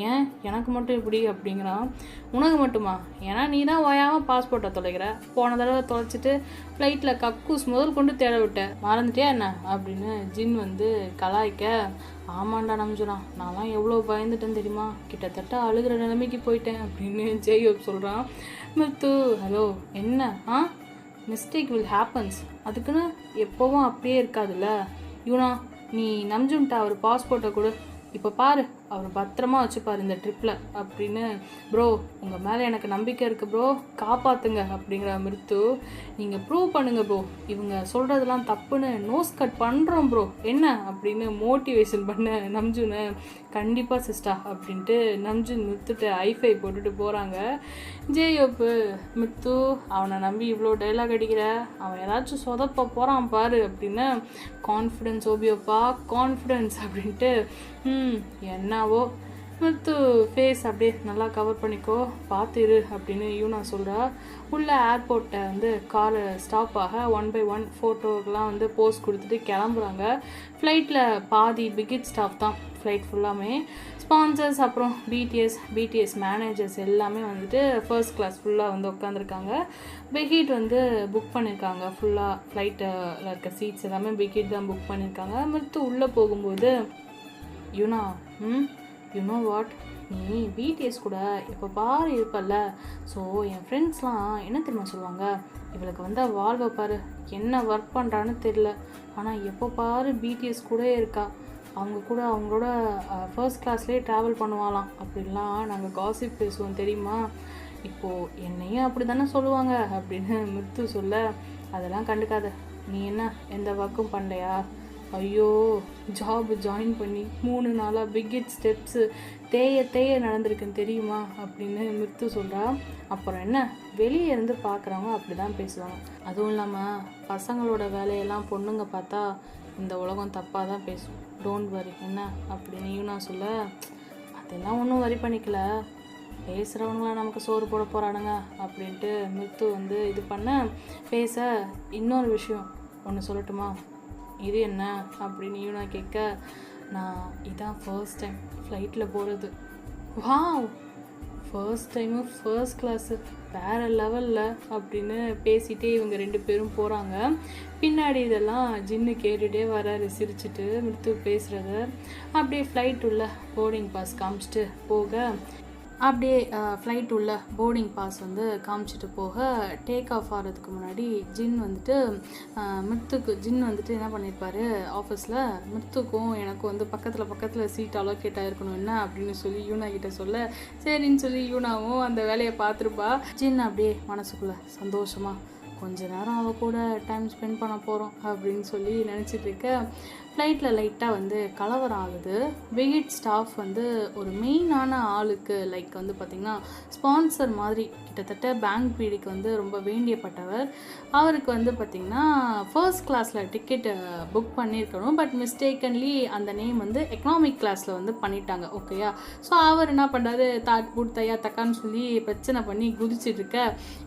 ஏன் எனக்கு மட்டும் இப்படி அப்படிங்கிறான். உனக்கு மட்டுமா, ஏன்னா நீ தான் ஓயாமல் பாஸ்போர்ட்டை தொலைக்கிற, போன தடவை தொலைச்சிட்டு ஃப்ளைட்டில் கக்கூஸ் முதல் கொண்டு தேட விட்ட, மறந்துட்டியா என்ன அப்படின்னு ஜின் வந்து கலாய்க்க. ஆமாண்டா நம்ஜுனா, நான்லாம் எவ்வளோ பயந்துட்டேன்னு தெரியுமா, கிட்டத்தட்ட அழுகிற நிலைமைக்கு போயிட்டேன் அப்படின்னு ஜெயோப் சொல்கிறான். மித்து ஹலோ என்ன மிஸ்டேக் வில் ஹேப்பன்ஸ், அதுக்குன்னு எப்போவும் அப்படியே இருக்காதுல்ல யூனா, நீ நம்ஜுன்ட்ட அவர் பாஸ்போர்ட்டை கொடு, இப்போ பாரு அவர் பத்திரமா வச்சுப்பார் இந்த ட்ரிப்பில் அப்படின்னு. ப்ரோ உங்கள் மேலே எனக்கு நம்பிக்கை இருக்குது ப்ரோ, காப்பாற்றுங்க அப்படிங்கிற மிருத்து. நீங்கள் ப்ரூவ் பண்ணுங்கள் ப்ரோ, இவங்க சொல்கிறதெல்லாம் தப்புன்னு நோஸ் கட் பண்ணுறோம் ப்ரோ என்ன அப்படின்னு மோட்டிவேஷன் பண்ண நம்ஜுனை. கண்டிப்பாக சிஸ்டா அப்படின்ட்டு நம்ஜுன் மிருத்துட்டு ஐஃபை போட்டுட்டு போகிறாங்க. ஜேயோப்பு மிருத்து அவனை நம்பி இவ்வளோ டைலாக் அடிக்கிற, அவன் ஏதாச்சும் சொதப்ப போகிறான் பாரு அப்படின்னு. கான்ஃபிடென்ஸ் ஓபியோப்பா கான்ஃபிடென்ஸ் அப்படின்ட்டு. என்னவோ மிருத்து ஃபேஸ் அப்படியே நல்லா கவர் பண்ணிக்கோ, பார்த்துரு அப்படின்னு யூனா சொல்கிறா. உள்ள ஏர்போர்ட்டை வந்து கார் ஸ்டாப் ஆக 1 by 1 ஃபோட்டோக்கெலாம் வந்து போஸ்ட் கொடுத்துட்டு கிளம்புறாங்க. ஃப்ளைட்டில் பாதி பிகிட் ஸ்டாஃப் தான் ஃப்ளைட் ஃபுல்லாமே. ஸ்பான்சர்ஸ் அப்புறம் பிடிஎஸ் மேனேஜர்ஸ் எல்லாமே வந்துட்டு ஃபர்ஸ்ட் கிளாஸ் ஃபுல்லாக வந்து உட்காந்துருக்காங்க. பிகிட் வந்து புக் பண்ணியிருக்காங்க ஃபுல்லாக. ஃப்ளைட்டில் இருக்க சீட்ஸ் எல்லாமே பிகிட் தான் புக் பண்ணியிருக்காங்க. மிருத்து உள்ளே போகும்போது யூனா யூ நோ வாட், நீ பிடிஎஸ் கூட எப்போ பாரு இருப்பல்ல, ஸோ என் ஃப்ரெண்ட்ஸ்லாம் என்ன தெரியுமா சொல்லுவாங்க, இவளுக்கு வந்து வாழ்வை பாரு என்ன ஒர்க் பண்ணுறான்னு தெரில, ஆனால் எப்போ பாரு பிடிஎஸ் கூட இருக்கா, அவங்க கூட அவங்களோட ஃபர்ஸ்ட் கிளாஸ்லேயே ட்ராவல் பண்ணுவாலாம் அப்படின்லாம் நாங்கள் காசிப் பேசுவோம் தெரியுமா, இப்போது என்னையும் அப்படி தானே சொல்லுவாங்க அப்படின்னு மிருத்து சொல்ல. அதெல்லாம் கண்டுக்காத, நீ என்ன எந்த ஒர்க்கும் பண்ணலையா, ஐயோ ஜாப் ஜாயின் பண்ணி 3 நாளாக பிகிட் ஸ்டெப்ஸு தேய நடந்திருக்குன்னு தெரியுமா அப்படின்னு மிருத்து சொல்கிறா. அப்புறம் என்ன, வெளியே இருந்து பார்க்குறவங்க அப்படி தான் பேசுவாங்க. அதுவும் இல்லாமல் பசங்களோட வேலையெல்லாம் பொண்ணுங்க பார்த்தா இந்த உலகம் தப்பாக தான் பேசும், டோன்ட் வரி என்ன அப்படின்னு யூனா சொல்ல. அதெல்லாம் ஒன்றும் வரி பண்ணிக்கல, பேசுகிறவங்களாம் நமக்கு சோறு போட போகிறானுங்க அப்படின்ட்டு மிருத்து வந்து இது பண்ண பேச. இன்னொரு விஷயம் ஒன்று சொல்லட்டுமா, இது என்ன அப்படின்னு யூனா கேட்க, நான் இதான் ஃபர்ஸ்ட் டைம் ஃப்ளைட்டில் போகிறது. Wow, first time first class வேறு லெவலில் அப்படின்னு பேசிகிட்டே இவங்க 2 பேரும் போகிறாங்க. பின்னாடி இதெல்லாம் ஜின்னு கேட்டுகிட்டே வராரு சிரிச்சுட்டு மிருத்து பேசுகிறத. அப்படியே ஃப்ளைட் உள்ள போர்டிங் பாஸ் காமிச்சிட்டு போக, அப்படியே ஃப்ளைட் உள்ள போர்டிங் பாஸ் வந்து காமிச்சிட்டு போக, டேக் ஆஃப் ஆகிறதுக்கு முன்னாடி ஜின் வந்துட்டு என்ன பண்ணியிருப்பார் ஆஃபீஸில், மிருத்துக்கும் எனக்கும் வந்து பக்கத்தில் சீட் அலோகேட் ஆகிருக்கணும் என்ன அப்படின்னு சொல்லி யூனா கிட்ட சொல்ல, சரின்னு சொல்லி யூனாவும் அந்த வேலையை பார்த்துருப்பா. ஜின் அப்படியே மனசுக்குள்ளே சந்தோஷமாக கொஞ்ச நேரம் அவள் கூட டைம் ஸ்பெண்ட் பண்ண போகிறோம் அப்படின்னு சொல்லி நினச்சிட்டு இருக்க. ஃப்ளைட்டில் லைட்டாக வந்து கலவரம் ஆகுது. பிகிட் ஸ்டாஃப் வந்து ஒரு மெயினான ஆளுக்கு லைக் வந்து பார்த்திங்கன்னா ஸ்பான்சர் மாதிரி, கிட்டத்தட்ட பேங்க் பீடிக்கு வந்து ரொம்ப வேண்டியப்பட்டவர். அவருக்கு வந்து பார்த்திங்கன்னா ஃபர்ஸ்ட் கிளாஸில் டிக்கெட்டு புக் பண்ணியிருக்கணும், பட் மிஸ்டேக்கன்லி அந்த நேம் வந்து எக்கனாமிக் கிளாஸில் வந்து பண்ணிட்டாங்க. ஓகேயா, ஸோ அவர் என்ன பண்ணுறாரு, தாட் பூட் தையா தக்கான்னு சொல்லி பிரச்சனை பண்ணி குதிச்சுட்டு இருக்க.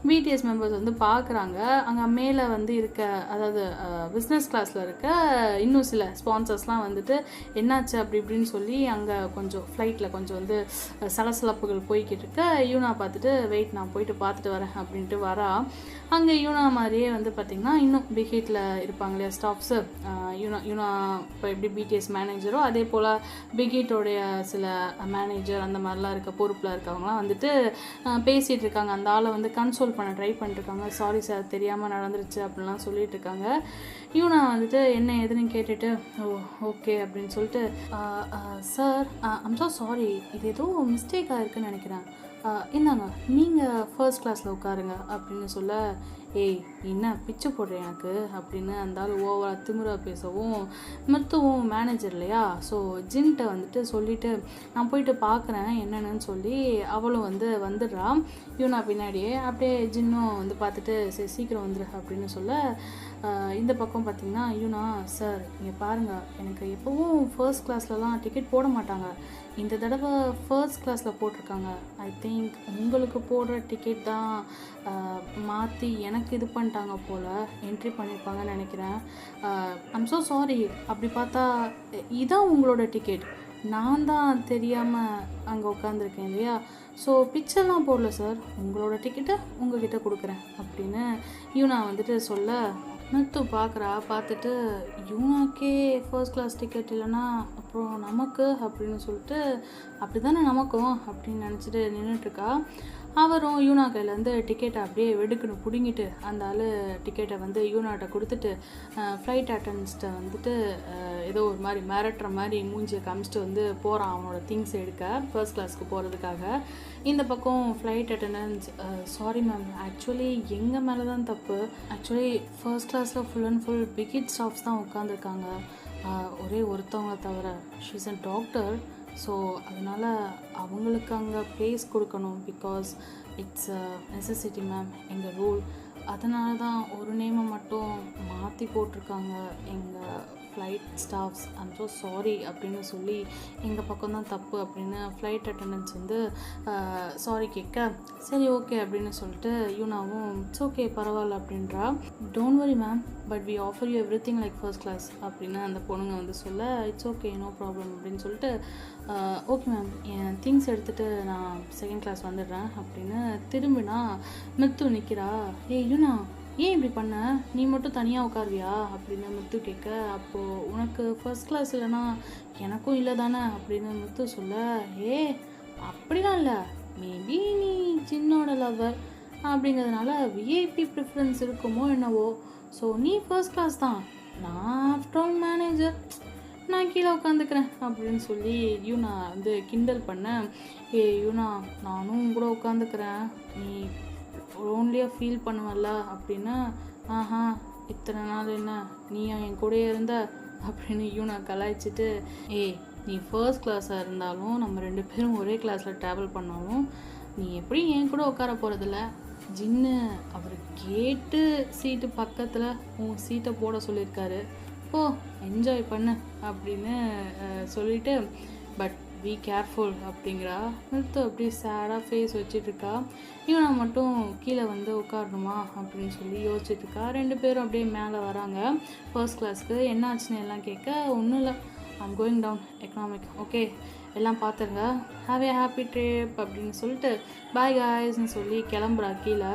பிடிஎஸ் மெம்பர்ஸ் வந்து பார்க்குறாங்க. அங்கே மேலே வந்து இருக்க, அதாவது பிஸ்னஸ் கிளாஸில் இருக்க இன்னும் சில ஸ்பான்சர்ஸ்லாம் வந்துட்டு என்னாச்சு அப்படி இப்படின்னு சொல்லி அங்கே கொஞ்சம் ஃப்ளைட்டில் கொஞ்சம் வந்து சலசலப்புகள் போய்கிட்டு இருக்க. யூனா பார்த்துட்டு வெயிட் நான் போயிட்டு பார்த்துட்டு வரேன் அப்படின்ட்டு வரா. அங்கே யூனா மாதிரியே வந்து பார்த்திங்கன்னா இன்னும் பிகிட்டில் இருப்பாங்க இல்லையா ஸ்டாஃப்ஸு, யூனா இப்போ எப்படி பிடிஎஸ் மேனேஜரோ அதே போல் பிகிட்டோடைய சில மேனேஜர் அந்த மாதிரிலாம் இருக்க பொறுப்பில் இருக்கவங்களாம் வந்துட்டு பேசிகிட்டு இருக்காங்க. அந்த ஆளை வந்து கன்சோல் பண்ண ட்ரை பண்ணிட்டுருக்காங்க. சாரி சார் தெரியாமல் நடந்துருச்சு அப்படின்லாம் சொல்லிட்டு இருக்காங்க. யூனா வந்துட்டு என்ன எதுன்னு கேட்டுட்டு ஓகே அப்படின்னு சொல்லிட்டு, சார் ஐம் ஸோ சாரி, இது ஏதோ மிஸ்டேக்காக இருக்குன்னு நினைக்கிறேன், இந்தாங்க நீங்கள் ஃபர்ஸ்ட் கிளாஸில் உட்காருங்க அப்படின்னு சொல்ல, ஏய் என்ன பிச்சு போடுறேன் எனக்கு அப்படின்னு அந்த ஆள் ஓவராக திமுறா பேசவும், மிருத்துவும் மேனேஜர் இல்லையா, ஸோ ஜின்கிட்ட வந்துட்டு சொல்லிவிட்டு நான் போயிட்டு பார்க்குறேன் என்னென்னு சொல்லி அவளும் வந்து வந்துடுறா யூனா பின்னாடியே. அப்படியே ஜின்னும் வந்து பார்த்துட்டு சரி சீக்கிரம் வந்துடு அப்படின்னு சொல்ல, இந்த பக்கம் பார்த்திங்கன்னா யூனா, சார் இங்கே பாருங்கள், எனக்கு எப்போவும் ஃபர்ஸ்ட் கிளாஸ்லலாம் டிக்கெட் போட மாட்டாங்க, இந்த தடவை ஃபர்ஸ்ட் கிளாஸில் போட்டிருக்காங்க, ஐ திங்க் உங்களுக்கு போடுற டிக்கெட் தான் மாற்றி எனக்கு இது பண்ணிட்டாங்க போல், என்ட்ரி பண்ணியிருப்பாங்கன்னு நினைக்கிறேன், ஐம் ஸோ சாரி, அப்படி பார்த்தா இதான் உங்களோட டிக்கெட், நான் தான் தெரியாமல் அங்கே உட்காந்துருக்கேன் இல்லையா, ஸோ பிக்சர்லாம் போடல சார், உங்களோட டிக்கெட்டை உங்ககிட்ட கொடுக்குறேன் அப்படின்னு யூனா வந்துட்டு சொல்ல, மிருத்து பார்த்துட்டு யூனாக்கே ஃபர்ஸ்ட் கிளாஸ் டிக்கெட் இல்லைன்னா அப்புறம் நமக்கு அப்படின்னு சொல்லிட்டு அப்படி தானே நமக்கும் அப்படின்னு நினச்சிட்டு நின்றுட்டுருக்கா. அவரும் யூனா கையிலேருந்து டிக்கெட்டை அப்படியே வெடுக்குன்னு பிடுங்கிட்டு அந்த ஆள் டிக்கெட்டை வந்து யூனாட்ட கொடுத்துட்டு ஃப்ளைட் அட்டன்ஸ்ட்டை வந்துட்டு ஏதோ ஒரு மாதிரி மிரட்டுற மாதிரி மூஞ்சியை காமிச்சிட்டு வந்து போகிறான் அவனோட திங்ஸ் எடுக்க ஃபர்ஸ்ட் கிளாஸ்க்கு போகிறதுக்காக. இந்த பக்கம் flight attendance sorry ma'am, actually எங்கள் மேலே தான் தப்பு. ஆக்சுவலி ஃபர்ஸ்ட் கிளாஸில் ஃபுல் அண்ட் ஃபுல் பிகிட் ஸ்டாஃப்ஸ் தான் உட்காந்துருக்காங்க, ஒரே ஒருத்தவங்கள தவிர. ஷீஸ் அ டாக்டர், ஸோ அதனால் அவங்களுக்கு அங்கே ப்ளேஸ் கொடுக்கணும். Because it's a necessity ma'am, எங்கள் ரூல். அதனால தான் ஒரு நேமை மட்டும் மாற்றி போட்டிருக்காங்க எங்கள் flight staffs. I'm so sorry அப்படின்னு சொல்லி எங்கள் பக்கம் தான் தப்பு அப்படின்னு ஃப்ளைட் அட்டண்டன்ஸ் வந்து சாரி கேட்க, சரி ஓகே அப்படின்னு சொல்லிட்டு யூனாவும் இட்ஸ் ஓகே பரவாயில்ல அப்படின்றா. Don't worry ma'am, but we offer you everything like first class அப்படின்னு அந்த பொண்ணுங்க வந்து சொல்ல, இட்ஸ் ஓகே நோ ப்ராப்ளம் அப்படின்னு சொல்லிட்டு ஓகே மேம் என் திங்ஸ் எடுத்துகிட்டு நான் செகண்ட் கிளாஸ் வந்துடுறேன் அப்படின்னு திரும்பினா மித்து நிற்கிறா. யூனா ஏன் இப்படி பண்ண, நீ மட்டும் தனியாக உட்காருவியா அப்படின்னு முத்து கேட்க, அப்போது உனக்கு ஃபர்ஸ்ட் கிளாஸ் இல்லைனா எனக்கும் இல்லை தானே அப்படின்னு முத்து சொல்ல, அப்படிலாம் இல்லை, மேபி நீ சின்னோட லவர் அப்படிங்கிறதுனால விஐபி ப்ரிஃபரன்ஸ் இருக்குமோ என்னவோ, ஸோ நீ ஃபர்ஸ்ட் கிளாஸ் தான், நான் ஆஃப்டர் ஆல் மேனேஜர், நான் கீழே உட்காந்துக்கிறேன் அப்படின்னு சொல்லி யூனா வந்து கிண்டல் பண்ண, யூனா நானும் கூட உட்காந்துக்கிறேன், நீ லோன்லியாக ஃபீல் பண்ணுவல்ல அப்படின்னா, இத்தனை நாள் என்ன நீயா என் கூடயே இருந்த அப்படின்னு யூனா கலாய்ச்சிட்டு, நீ ஃபர்ஸ்ட் கிளாஸாக இருந்தாலும் நம்ம 2 பேரும் ஒரே கிளாஸில் ட்ராவல் பண்ணாலும் நீ எப்படி என் கூட உட்கார போகிறதில்ல, ஜின்னு அவர் கேட்டு சீட்டு பக்கத்தில் உன் சீட்டை போட சொல்லியிருக்காரு, ஓ என்ஜாய் பண்ணு அப்படின்னு சொல்லிட்டு, பட் பி கேர்ஃபுல் அப்படிங்கிறா. மித்து அப்படி சேடாக ஃபேஸ் வச்சிட்ருக்கா. இவனை மட்டும் கீழே வந்து உட்காரணுமா அப்படின்னு சொல்லி யோசிச்சுட்ருக்கா. 2 பேரும் அப்படியே மேலே வராங்க ஃபர்ஸ்ட் கிளாஸ்க்கு. என்ன ஆச்சுன்னு எல்லாம் கேட்க, ஒன்றும் இல்லை, I'm going down economic, okay எல்லாம் பார்த்துருங்க, ஹாவ் ஏ ஹாப்பி ட்ரிப் அப்படின்னு சொல்லிட்டு பாய் காய்ஸ்ன்னு சொல்லி கிளம்புறா கீழே.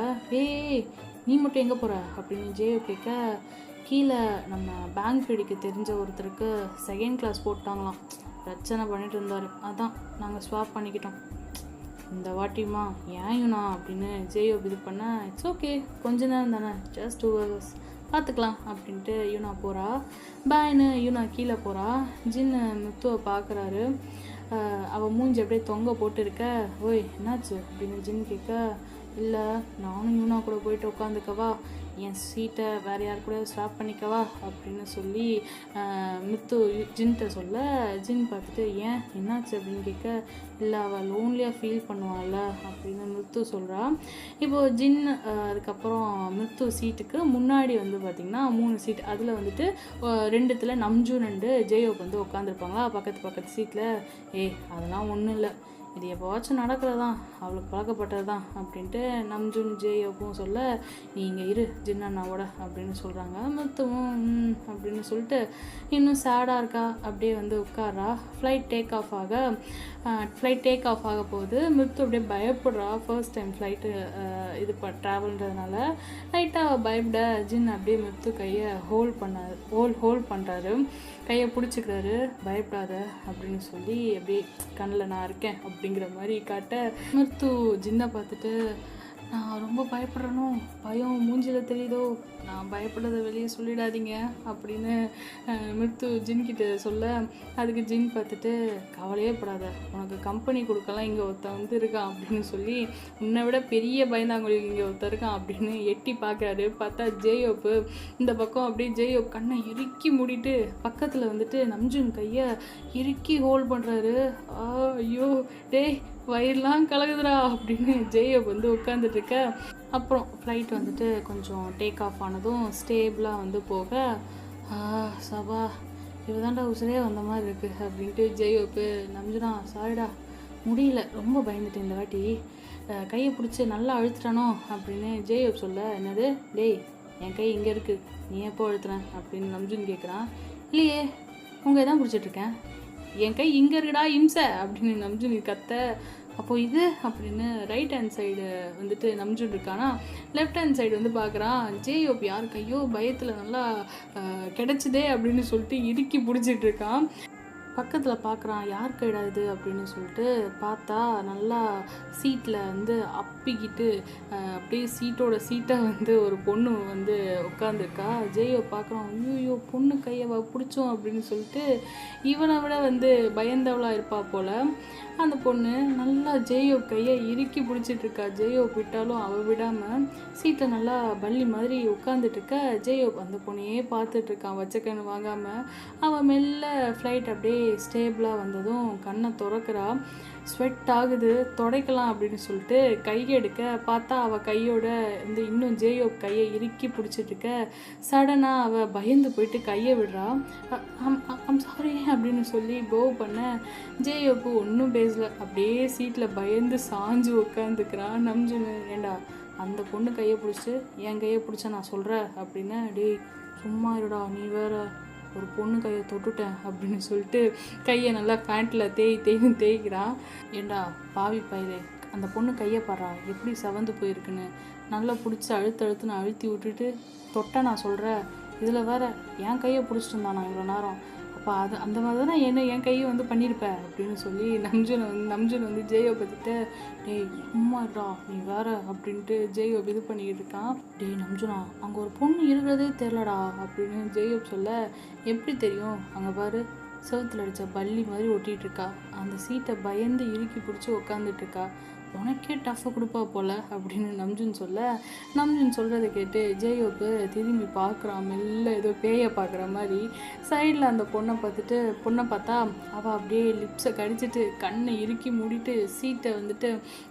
நீ மட்டும் எங்கே போகிற அப்படின்னு ஜேயோ கேட்க, கீழே நம்ம பேங்க் பிடிக்க தெரிஞ்ச ஒருத்தருக்கு செகண்ட் கிளாஸ் போட்டாங்களாம், பிரச்சனை பண்ணிட்டு இருந்தார், அதான் நாங்கள் ஸ்வாப் பண்ணிக்கிட்டோம் இந்த வாட்டியுமா, ஏன் யூனா அப்படின்னு ஜேயோ இது பண்ண, இட்ஸ் ஓகே கொஞ்ச நேரம் தானே, ஜஸ்ட் 2 hours பார்த்துக்கலாம் அப்படின்ட்டு யூனா போகிறா. பாய்னு யூனா கீழே போகிறா. ஜின்னு முத்துவை பார்க்குறாரு. அவள் மூஞ்சி அப்படியே தொங்க போட்டு இருக்க, ஓய் என்னாச்சு அப்படின்னு ஜின் கேட்க, இல்லை நானும் யூனா கூட போயிட்டு உட்காந்துக்கவா, என் சீட்டை வேறு யார் கூட ஸ்வாப் பண்ணிக்கவா அப்படின்னு சொல்லி மித்து ஜின்கிட்ட சொல்ல, ஜின் பார்த்துட்டு ஏன் என்னாச்சு அப்படின்னு கேட்க, இல்லை அவள் லோன்லியாக ஃபீல் பண்ணுவாள்ல அப்படின்னு மித்து சொல்கிறா. இப்போது ஜின் அதுக்கப்புறம் மித்து சீட்டுக்கு முன்னாடி வந்து பார்த்திங்கன்னா 3 சீட், அதில் வந்துட்டு 2த்துல நம்ஜூன் 2 ஜேயோக்கு வந்து உட்காந்துருப்பாங்களா பக்கத்து சீட்டில். அதெல்லாம் ஒன்றும் இல்லை, இது எப்போவாச்சும் நடக்கிறதான், அவளுக்கு பழக்கப்பட்டது தான் அப்படின்ட்டு நம்ஜுன் ஜேயோக்கும் சொல்ல, நீ இங்கே இரு ஜின்னண்ணாவோட அப்படின்னு சொல்கிறாங்க. மொத்தமும் அப்படின்னு சொல்லிட்டு இன்னும் சேடாக இருக்கா, அப்படியே வந்து உட்காரா. ஃப்ளைட் டேக் ஆஃப் ஆக போகுது. மித்து அப்படியே பயப்படுறா, ஃபர்ஸ்ட் டைம் ஃப்ளைட்டு இது ட்ராவல்ன்றதுனால லைட்டாக பயப்பட ஜின் அப்படியே மித்து கையை ஹோல்ட் பண்ணுறாரு, கையை பிடிச்சிக்கிறாரு, பயப்படாத அப்படின்னு சொல்லி அப்படியே கண்ணில் நான் இருக்கேன் அப்படிங்கிற மாதிரி காட்ட, மித்து ஜின்னை பார்த்துட்டு, நான் ரொம்ப பயப்படுறேனோ, பயம் மூஞ்சில் தெரியுதோ, நான் பயப்படுறதை வெளியே சொல்லிடாதீங்க அப்படின்னு மித்து ஜின்கிட்ட சொல்ல, அதுக்கு ஜின் பார்த்துட்டு, கவலையே படாத, உனக்கு கம்பெனி கொடுக்கலாம் இங்கே ஒருத்தன் வந்து இருக்கான் அப்படின்னு சொல்லி, உன்னை விட பெரிய பயந்தாங்களுக்கு இங்கே ஒருத்தர் இருக்கான் அப்படின்னு எட்டி பார்க்குறாரு. பார்த்தா ஜேயோப்பு. இந்த பக்கம் அப்படியே ஜேயோப் கண்ணை இறுக்கி மூடிட்டு பக்கத்தில் வந்துட்டு நம்ஜுன் கையை இறுக்கி ஹோல்ட் பண்ணுறாரு. ஐயோ டேய் வயிறுலாம் கலகுதுரா அப்படின்னு ஜேயோப் வந்து உட்காந்துட்ருக்க. அப்புறம் ஃப்ளைட் வந்துட்டு கொஞ்சம் டேக் ஆஃப் ஆனதும் ஸ்டேபிளாக வந்து போக, சபா இவதாண்டா உசுரே வந்த மாதிரி இருக்குது அப்படின்ட்டு ஜேயோப்பு, நம்ஜுனா சாரிடா முடியல, ரொம்ப பயந்துட்டேன் இந்த வாட்டி, கையை பிடிச்சி நல்லா அழுத்துட்டானோ அப்படின்னு ஜேயோப் சொல்ல, என்னது டேய் என் கை இங்கே இருக்குது நீ எப்போ அழுத்துறேன் அப்படின்னு நம்ஜுன் கேட்குறான். இல்லையே உங்கள் தான் பிடிச்சிட்ருக்கேன், என் கை இங்கே இருக்குடா இம்சை அப்படின்னு நம்ஜுன் கத்த. அப்போது இது அப்படின்னு ரைட் ஹேண்ட் சைடு வந்துட்டு நம்ஜுன் இருக்கானா, லெஃப்ட் ஹேண்ட் சைடு வந்து பார்க்குறான். ஜேயோப் யார் கையோ பயத்தில் நல்லா கிடச்சிதே அப்படின்னு சொல்லிட்டு இறுக்கி பிடிச்சிட்டு இருக்கான். பக்கத்தில் பார்க்குறான், யார் கைடா இது அப்படின்னு சொல்லிட்டு பார்த்தா நல்லா சீட்டில் வந்து அப்பிக்கிட்டு அப்படியே சீட்டை வந்து ஒரு பொண்ணு வந்து உட்காந்துருக்கா. ஜேயோ பார்க்குறான், ஐயோ பொண்ணு கையை பிடிச்சோம் அப்படின்னு சொல்லிட்டு இவனை விட வந்து பயந்தவளா இருப்பா போல். அந்த பொண்ணு நல்லா ஜேயோ கையை இறுக்கி பிடிச்சிட்ருக்கா. ஜேயோ விட்டாலும் அவள் விடாமல் சீட்டில் நல்லா பள்ளி மாதிரி உட்காந்துட்டு இருக்க. ஜேயோ அந்த பொண்ணையே பார்த்துட்ருக்கான் வச்சக்கண்ணு வாங்காமல். அவள் மெல்ல ஃப்ளைட் அப்படியே ஸ்டேபிளாக வந்ததும் கண்ணை திறக்கிறா. ஸ்வெட் ஆகுது, துடைக்கலாம் அப்படின்னு சொல்லிட்டு கையை எடுக்க பார்த்தா அவள் கையோட வந்து இன்னும் ஜேயோ கையை இறுக்கி பிடிச்சிட்ருக்க. சடனாக அவள் பயந்து போயிட்டு கையை விடுறா. ஐம் சாரி அப்படின்னு சொல்லி போ பண்ண ஜேயோக்கு ஒன்றும் பேசலை. அப்படியே சீட்டில் பயந்து சாஞ்சு உட்காந்துக்கிறான். நம்ஜுன்னு, ஏண்டா அந்த பொண்ணு கையை பிடிச்சி என் கையை பிடிச்ச நான் சொல்கிறேன் அப்படின்னு, டேய் சும்மா இருடா நீ வேற, ஒரு பொண்ணு கையை தொட்டுட்டேன் அப்படின்னு சொல்லிட்டு கையை நல்லா பேண்ட்டில் தேய்க்கிறான். ஏண்டா பாவி பயிலே, அந்த பொண்ணு கையை பாடுறா எப்படி செவந்து போயிருக்குன்னு, நல்லா பிடிச்சி அழுத்துன்னு அழுத்தி விட்டுட்டு தொட்ட நான் சொல்கிறேன், இதில் வேற என் கையை பிடிச்சிட்டு இருந்தான் நான் இவ்வளோ நேரம், அப்போ அது அந்த மாதிரி தானே என் கையை வந்து பண்ணியிருப்பேன் அப்படின்னு சொல்லி நம்ஜுன் வந்து ஜேயோ பற்றிட்டு, டேய் சும்மா இருடா நீ வேற அப்படின்ட்டு ஜேயோ இது பண்ணிக்கிட்டு இருக்கான். டேய் நம்ஜுனா, அங்கே ஒரு பொண்ணு இருக்கிறதே தெரிலடா அப்படின்னு ஜேயோ சொல்ல, எப்படி தெரியும், அங்கே பாரு செவுத்தில் அடித்த பள்ளி மாதிரி ஒட்டிகிட்டு இருக்கா, அந்த சீட்டை பயந்து இறுக்கி பிடிச்சி உக்காந்துட்ருக்கா, உனக்கே டஃப்பாக கொடுப்பா போல் அப்படின்னு நம்ஜுன் சொல்கிறத கேட்டு ஜேயோக்கு திரும்பி பார்க்குறான். மெல்ல ஏதோ பேயை பார்க்குற மாதிரி சைடில் அந்த பொண்ணை பார்த்தா அவள் அப்படியே லிப்ஸை கடிச்சிட்டு கண்ணை இறுக்கி மூடிட்டு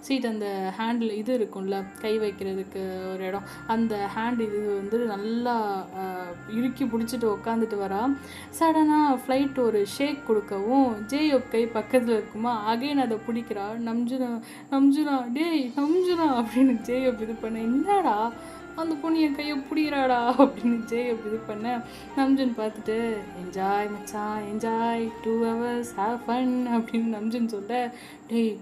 சீட் அந்த ஹேண்டில் இது இருக்கும்ல கை வைக்கிறதுக்கு ஒரு இடம், அந்த இது வந்து நல்லா இறுக்கி பிடிச்சிட்டு உக்காந்துட்டு வரா. சடனாக ஃப்ளைட் ஒரு ஷேக் கொடுக்கவும் ஜேயோ கை பக்கத்தில் இருக்குமா, அகைன் அதை பிடிக்கிறா. நம்ஜுனா அப்படின்னு ஜேயோ இது பண்ண, என்னடா அந்த பொண்ணு என் கையை பிடிக்கிறாடா அப்படின்னு ஜேயோ இது பண்ண, நம்ஜுன் பார்த்துட்டு என்ஜாய் மச்சான் என்ஜாய் 2 hours ஹேவ் ஃபன் அப்படின்னு நம்ஜுன் சொல்ல, டேய்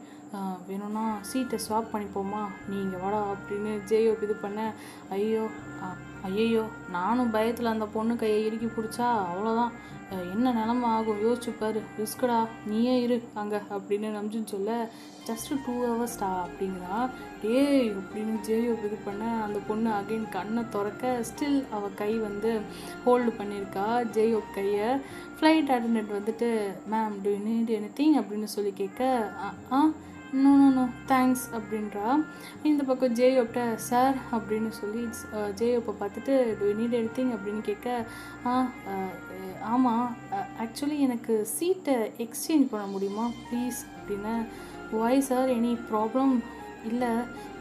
வேணும்னா சீட்டை ஸ்வாப் பண்ணிப்போமா நீங்கள் வாடா அப்படின்னு ஜேயோ இது பண்ண, ஐயோ நானும் பயத்தில் அந்த பொண்ணு கையை இறுக்கி பிடிச்சா அவ்வளோதான், என்ன நிலமை ஆகும் யோசிச்சுப்பாரு, ரிஸ்கடா நீயே இரு அங்கே அப்படின்னு நம்ஜுன் சொல்ல, ஜஸ்ட் 2 hours அப்படிங்கிறா. டேய் அப்படின்னு ஜேயோ இது பண்ண, அந்த பொண்ணு அகைன் கண்ணை திறக்க ஸ்டில் அவள் கை வந்து ஹோல்டு பண்ணியிருக்கா ஜேயோ கையை. ஃப்ளைட் அட்டெண்டன்ட் வந்துட்டு, ma'am to you need anything அப்படின்னு சொல்லி கேட்க, நோ தேங்க்ஸ் அப்படின்றா. இந்த பக்கம் ஜேயோப்ட சார் அப்படின்னு சொல்லி ஜேயோப்பை பார்த்துட்டு டு யூ நீட் எனிதிங் அப்படின்னு கேட்க, ஆமாம் ஆக்சுவலி எனக்கு சீட்டை எக்ஸ்சேஞ்ச் பண்ண முடியுமா ப்ளீஸ் அப்படின்னு. Why sir any problem? இல்லை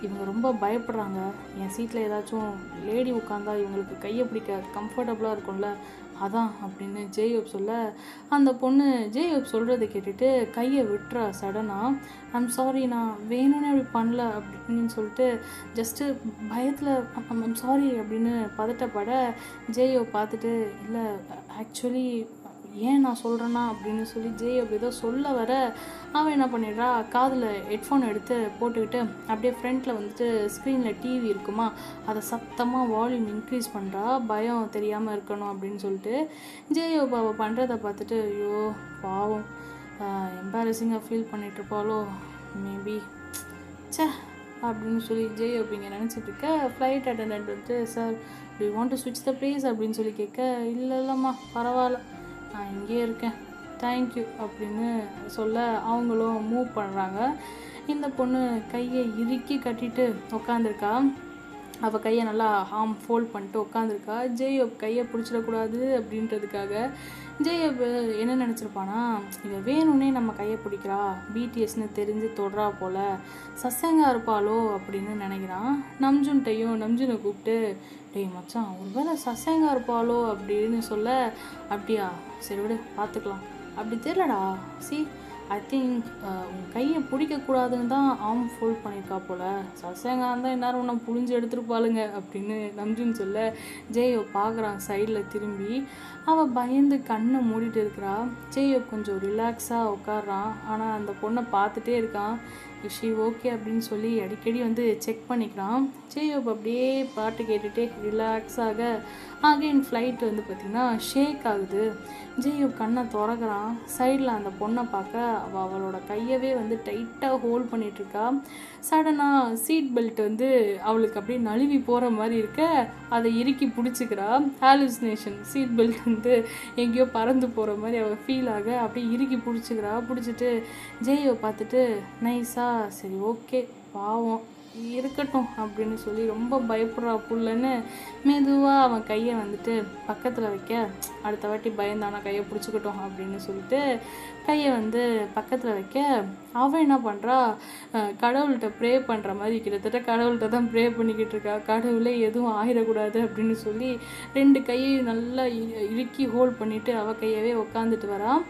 இவங்க ரொம்ப பயப்படுறாங்க, என் சீட்டில் ஏதாச்சும் லேடி உட்காந்தா இவங்களுக்கு கையை பிடிக்க கம்ஃபர்டபுளாக இருக்கும்ல அதான் அப்படின்னு ஜேயோப் சொல்ல, அந்த பொண்ணு ஜேயோப் சொல்கிறத கேட்டுட்டு கையை விட்டுறா சடனாக. ஐம் சாரி நான் வேணும்னு அப்படி பண்ணல அப்படின்னு சொல்லிட்டு ஜஸ்ட்டு பயத்தில் ஐம் சாரி அப்படின்னு பதட்டப்பட ஜேயோப் பார்த்துட்டு, இல்லை ஆக்சுவலி ஏன் நான் சொல்கிறேன்னா அப்படின்னு சொல்லி ஜேயோப் ஏதோ சொல்ல வர அவன் என்ன பண்ணிடுறா, காதில் ஹெட்ஃபோன் எடுத்து போட்டுக்கிட்டு அப்படியே ஃப்ரண்ட்டில் வந்துட்டு ஸ்க்ரீனில் டிவி இருக்குமா அதை சத்தமாக வால்யூம் இன்க்ரீஸ் பண்ணுறா, பயம் தெரியாமல் இருக்கணும் அப்படின்னு சொல்லிட்டு. ஜேயோப் அவள் பண்ணுறதை பார்த்துட்டு ஐயோ பாவம் எம்பாரசிங்காக ஃபீல் பண்ணிகிட்ருப்பாளோ மேபி சே அப்படின்னு சொல்லி ஜேயோப் இங்கே நினச்சிட்ருக்க. ஃப்ளைட் அட்டெண்டன்ட் வந்துட்டு, sir to you want to ஸ்விட்ச் த ப்ளேஸ் அப்படின்னு சொல்லி கேட்க, இல்லைம்மா பரவாயில்ல நான் இங்கேயே இருக்கேன் தேங்க்யூ அப்படின்னு சொல்ல அவங்களும் மூவ் பண்ணுறாங்க. இந்த பொண்ணு கையை இறுக்கி கட்டிட்டு உக்காந்துருக்கா. அவள் கையை நல்லா ஆர்ம் ஃபோல்ட் பண்ணிட்டு உட்காந்துருக்கா. ஜேயோப் கையை பிடிச்சிடக்கூடாது அப்படின்றதுக்காக. ஜேயோப் என்ன நினச்சிருப்பானா, இவள் வேணும்னே நம்ம கையை பிடிக்கிறா, பிடிஎஸ்னு தெரிஞ்சு தொடுறா போல் சசங்கா இருப்பாளோ அப்படின்னு நினைக்கிறான். நம்ஜுனை கூப்பிட்டு, டேய் மச்சான் ஒரு வேளை சசங்கா இருப்பாளோ அப்படின்னு சொல்ல, அப்படியா சரி விடு பார்த்துக்கலாம், அப்படி தெரியலடா சி ஐ திங்க் உன் கையை பிடிக்கக்கூடாதுன்னு தான் ஆர்ம் ஃபோல்ட் பண்ணியிருக்கா போல், சசங்கா இருந்தால் எந்நேரம் உன்னை புழிஞ்சு எடுத்துருப்பாளுங்க அப்படின்னு நம்ஜுன்னு சொல்ல, ஜேயோ பார்க்குறான் சைடில் திரும்பி. அவள் பயந்து கண்ணை மூடிட்டு இருக்கிறா. ஜேயோ கொஞ்சம் ரிலாக்ஸாக உட்காடுறான். ஆனால் அந்த பொண்ணை பார்த்துட்டே இருக்கான். ஷி ஓகே அப்படின்னு சொல்லி அடிக்கடி வந்து செக் பண்ணிக்கிறான். ஜேயோப் அப்படியே பாட்டு கேட்டுகிட்டே ரிலாக்ஸாக அகைன் ஃப்ளைட் வந்து பார்த்திங்கன்னா ஷேக் ஆகுது. ஜேயோ கண்ணை திறக்கிறான். சைடில் அந்த பொண்ணை பார்க்க அவளோட கையவே வந்து டைட்டாக ஹோல்ட் பண்ணிகிட்ருக்கா. சடனாக சீட் பெல்ட் வந்து அவளுக்கு அப்படியே நழுவி போகிற மாதிரி இருக்க அதை இறுக்கி பிடிச்சிக்கிறா. ஹாலுசினேஷன், சீட் பெல்ட் வந்து எங்கேயோ பறந்து போகிற மாதிரி அவள் ஃபீல் ஆக அப்படியே இறுக்கி பிடிச்சிட்டு ஜேயோ பார்த்துட்டு நைஸாக சரி ஓகே பாவம் இருக்கட்டும் அப்படின்னு சொல்லி ரொம்ப பயப்படுறா புள்ளன்னு மெதுவாக அவன் கையை வந்துட்டு பக்கத்தில் வைக்க, அடுத்த வாட்டி பயந்தானா கையை பிடிச்சிக்கட்டும் அப்படின்னு சொல்லிட்டு கையை வந்து பக்கத்தில் வைக்க அவன் என்ன பண்ணுறா, கடவுள்கிட்ட ப்ரே பண்ணுற மாதிரி கிட்டத்தட்ட கடவுள்கிட்ட தான் ப்ரே பண்ணிக்கிட்டு இருக்கா. கடவுளே எதுவும் ஆகிடக்கூடாது அப்படின்னு சொல்லி 2 கையையும் நல்லா இறுக்கி ஹோல்ட் பண்ணிவிட்டு அவள் கையவே உக்காந்துட்டு வரான்.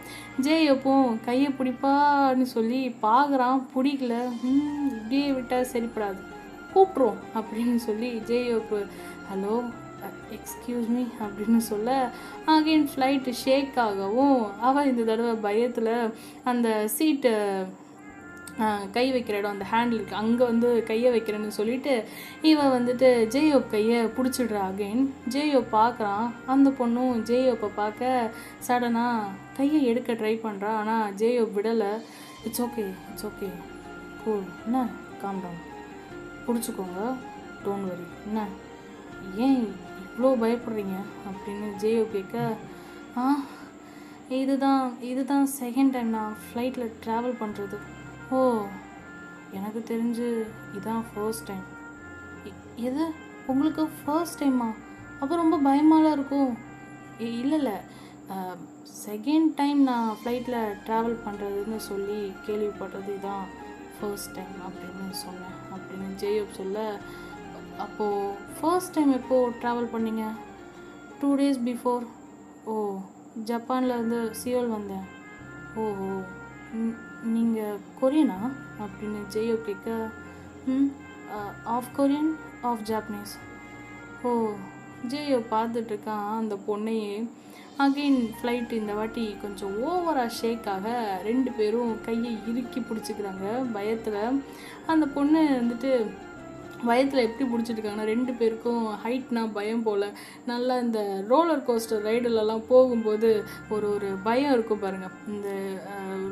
ஜேயப்பும் கையை பிடிப்பான்னு சொல்லி பார்க்குறான், பிடிக்கல. இப்படியே விட்டால் சரிப்படாது, கூப்பிட்றோம் அப்படின்னு சொல்லி ஜேயோப்பு ஹலோ எக்ஸ்கியூஸ் மீ அப்படின்னு சொல்ல அகைன் ஃப்ளைட்டு ஷேக் ஆகவும் அவள் இந்த தடவை பயத்தில் அந்த சீட்டை கை வைக்கிற இடம் அந்த ஹேண்டில் இருக்குது அங்கே வந்து கையை வைக்கிறேன்னு சொல்லிட்டு இவன் வந்துட்டு ஜேயோப் கையை பிடிச்சிடுறா. அகைன் ஜேயோப் பார்க்குறான். அந்த பொண்ணும் ஜேயோப்பை பார்க்க சடனாக கையை எடுக்க ட்ரை பண்ணுறா. ஆனால் ஜேயோப் விடலை. இட்ஸ் ஓகே கூல், என்ன காம் டவுன், பிடிச்சிக்கோங்க, டோன்ட் வரி, என்ன ஏன் இவ்வளோ பயப்படுறீங்க அப்படின்னு ஜேயோப் கேட்க இதுதான் செகண்ட் டைம் நான் ஃப்ளைட்டில் ட்ராவல் பண்ணுறது. ஓ, எனக்கு தெரிஞ்சு இதான் ஃபர்ஸ்ட் டைம். எது உங்களுக்கு ஃபர்ஸ்ட் டைமா? அப்போ ரொம்ப பயமாலாம் இருக்கும். இல்லை செகண்ட் டைம் நான் ஃப்ளைட்டில் ட்ராவல் பண்ணுறதுன்னு சொல்லி கேள்விப்பட்டது இதான் ஃபர்ஸ்ட் டைம் அப்படின்னு சொன்னேன் அப்படின்னு ஜேயோப் சொல்ல, அப்போது ஃபர்ஸ்ட் டைம் எப்போது ட்ராவல் பண்ணீங்க? 2 days பிஃபோர். ஓ, ஜப்பானில் இருந்து சியோல் வந்தேன். ஓஹோ, நீங்கள் கொரியனா அப்படின்னு ஜேயோப் கேட்க, ஆஃப் கொரியன் ஆஃப் ஜாப்பனீஸ். ஓ, ஜேயோப் பார்த்துட்ருக்கான் அந்த பொண்ணையே. அகெயின் ஃப்ளைட் இந்த வாட்டி கொஞ்சம் ஓவராக ஷேக்காக 2 பேரும் கையை இறுக்கி பிடிச்சிக்கிறாங்க பயத்தில். அந்த பொண்ணு வந்துட்டு பயத்தில் எப்படி பிடிச்சிட்ருக்காங்கன்னா 2 பேருக்கும் ஹைட்னா பயம் போல். நல்லா இந்த ரோலர் கோஸ்டர் ரைடுலலாம் போகும்போது ஒரு பயம் இருக்கும் பாருங்கள். இந்த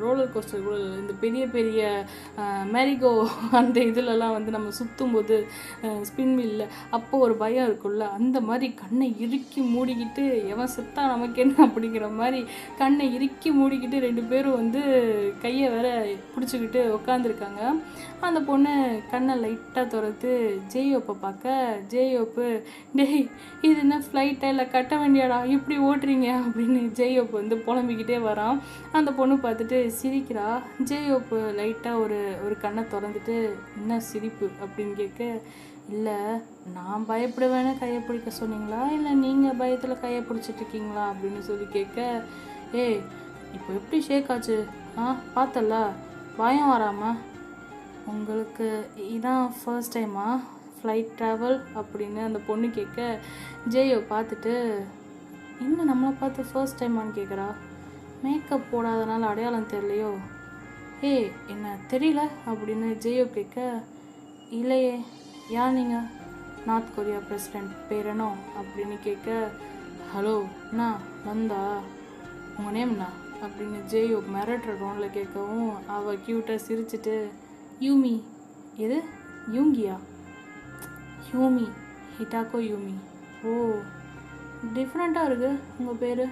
ரோலர் கோஸ்டர் கூட இந்த பெரிய பெரிய மேரிகோ அந்த இதிலலாம் வந்து நம்ம சுற்றும்போது ஸ்பின் வீலில் அப்போது ஒரு பயம் இருக்கும்ல, அந்த மாதிரி கண்ணை இறுக்கி மூடிக்கிட்டு எவன் செத்தா நமக்கு என்ன அப்படிங்கிற மாதிரி கண்ணை இறுக்கி மூடிக்கிட்டு 2 பேரும் வந்து கையை வேற பிடிச்சிக்கிட்டு உட்காந்துருக்காங்க. அந்த பொண்ணு கண்ணை லைட்டாக திறந்து ஜேயோப்பை பார்க்க ஜேயோப்பு டேய் இது என்ன ஃப்ளைட்டை இல்லை கட்ட வேண்டியாடா இப்படி ஓட்டுறீங்க அப்படின்னு ஜேயோப்பு வந்து புலம்பிக்கிட்டே வரான். அந்த பொண்ணு பார்த்துட்டு சிரிக்கிறா. ஜேயோப்பு லைட்டாக ஒரு கண்ணை திறந்துட்டு என்ன சிரிப்பு அப்படின்னு கேட்க, இல்லை நான் பயப்படுவேன்னு கையை பிடிக்க சொன்னீங்களா இல்லை நீங்கள் பயத்தில் கையை பிடிச்சிட்ருக்கீங்களா அப்படின்னு சொல்லி கேட்க, ஏய் இப்போ எப்படி ஷேக் ஆச்சு பார்த்தல பயம் வராமல், உங்களுக்கு இதான் ஃபர்ஸ்ட் டைமா ஃப்ளைட் ட்ராவல் அப்படின்னு அந்த பொண்ணு கேட்க, ஜேயோ பார்த்துட்டு இன்னும் நம்மளை பார்த்து ஃபர்ஸ்ட் டைமான்னு கேட்குறா. மேக்கப் போடாதனால அடையாளம் தெரியலையோ? ஏய் என்ன தெரியல அப்படின்னு ஜேயோ கேட்க, இல்லையே யார் நீங்கள்? நார்த் கொரியா பிரசிடெண்ட் பேரனோ அப்படின்னு கேட்க, ஹலோ அண்ணா வந்தா உங்கள் நேம்ண்ணா அப்படின்னு ஜேயோ மிரட்டுற டோனில் கேட்கவும் அவள் க்யூட்டாக சிரிச்சிட்டு யூமி. எது யூங்கியா? யூமி, ஹிட்டாக்கோ யூமி. ஓ டிஃப்ரெண்ட்டாக இருக்குது உங்கள் பேர்,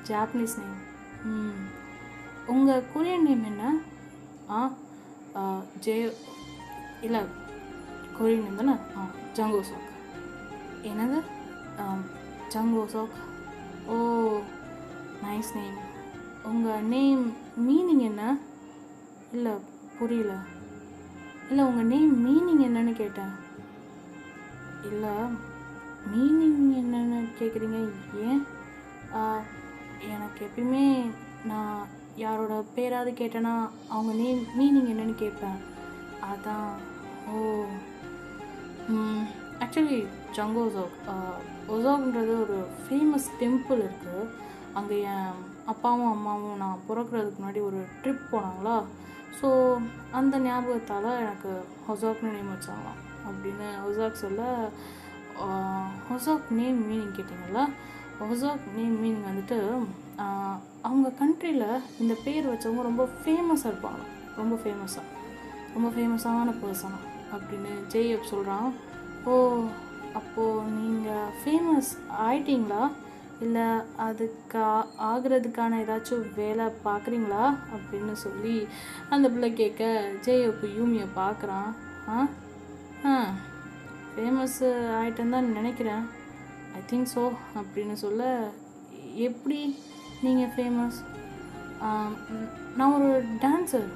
ஜாப்பனீஸ் நேம். உங்கள் கொரியன் நேம் என்ன? ஜே இல்லை கொரியன் நேம் தானே? ஜங்கோசோக். என்னது ஜங்கோசோக்? Oh nice name. உங்கள் நேம் மீனிங் என்ன? இல்லை புரியல. இல்லை உங்கள் நேம் மீனிங் என்னன்னு கேட்டேன். இல்லை மீனிங் என்னன்னு கேட்குறீங்க ஏன்? எனக்கு எப்பயுமே நான் யாரோட பேராவது கேட்டேன்னா அவங்க நேம் மீனிங் என்னன்னு கேட்பேன், அதான். ஓ ஆக்சுவலி ஜங்கோசோக் ஒசோக்ன்றது ஒரு ஃபேமஸ் டெம்பிள் இருக்குது. அங்கே என் அப்பாவும் அம்மாவும் நான் பிறக்கிறதுக்கு முன்னாடி ஒரு ட்ரிப் போனாங்களா, ஸோ அந்த ஞாபகத்தால் எனக்கு ஒசாக்னு நேம் வச்சாங்களாம் அப்படின்னு ஒசாக் சொல்ல, ஹொசாக் நேம் மீனிங் கேட்டிங்களா? ஹொசாக் நேம் மீனிங் வந்துட்டு அவங்க கண்ட்ரியில் இந்த பேர் வச்சவங்க ரொம்ப ஃபேமஸாக இருப்பாங்க, ரொம்ப ஃபேமஸான பர்சனாக அப்படின்னு ஜேஎப் சொல்கிறான். ஓ, அப்போது நீங்கள் ஃபேமஸ் ஆயிட்டீங்களா, இல்லை அதுக்கு ஆகிறதுக்கான ஏதாச்சும் வேலை பார்க்குறீங்களா அப்படின்னு சொல்லி அந்த பிள்ளை கேட்க ஜேஎப் யூமியை பார்க்குறான். ஃபேமஸ் ஆகிட்டேன்னு தான் நினைக்கிறேன், ஐ திங்க் ஸோ அப்படின்னு சொல்ல, எப்படி நீங்கள் ஃபேமஸ்? நான் ஒரு டான்ஸர்,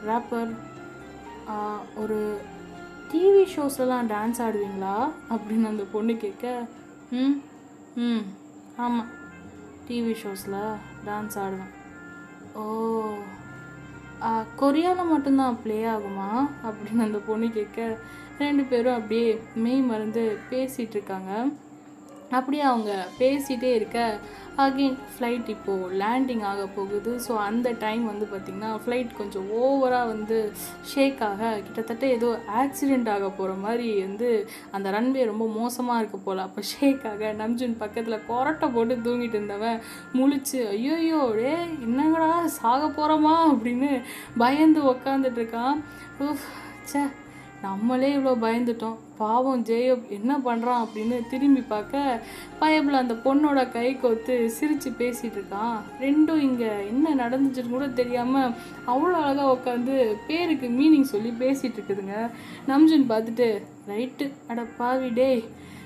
ரேப்பர், ஒரு டிவி ஷோஸ்லாம் டான்ஸ் ஆடுவீங்களா அப்படின்னு அந்த பொண்ணு கேட்க, ஆமாம், டிவி ஷோஸில் டான்ஸ் ஆடுவேன். ஓ, கொரியாவில் மட்டும்தான் ப்ளே ஆகுமா அப்படின்னு அந்த பொண்ணு கேட்க, 2 பேரும் அப்படியே மெய் மறந்து பேசிகிட்டு இருக்காங்க. அப்படியே அவங்க பேசிகிட்டே இருக்க அகெயின் ஃப்ளைட் இப்போது லேண்டிங் ஆக போகுது. ஸோ அந்த டைம் வந்து பார்த்திங்கன்னா ஃப்ளைட் கொஞ்சம் ஓவராக வந்து ஷேக் ஆக, கிட்டத்தட்ட ஏதோ ஆக்சிடெண்ட் ஆக போகிற மாதிரி வந்து அந்த ரன்வே ரொம்ப மோசமாக இருக்க போல். அப்போ ஷேக் ஆக நம்ஜுன் பக்கத்தில் கொரட்டை போட்டு தூங்கிட்டு இருந்தவன் முழிச்சு, ஐயோயோ டே என்னங்கடா சாக போகிறோமா அப்படின்னு பயந்து உக்காந்துட்ருக்கான். சே, நம்மளே இவ்வளோ பயந்துட்டோம், பாவம் ஜேயப் என்ன பண்ணுறான் அப்படின்னு திரும்பி பார்க்க பயபில் அந்த பொண்ணோட கை கோத்து சிரித்து பேசிகிட்டு இருக்கான். ரெண்டும் இங்கே என்ன நடந்துச்சுன்னு கூட தெரியாமல் அவ்வளோ அழகாக உட்காந்து பேருக்கு மீனிங் சொல்லி பேசிகிட்டு இருக்குதுங்க. நம்ஜுன் பார்த்துட்டு, ரைட்டு அட பாவி டே,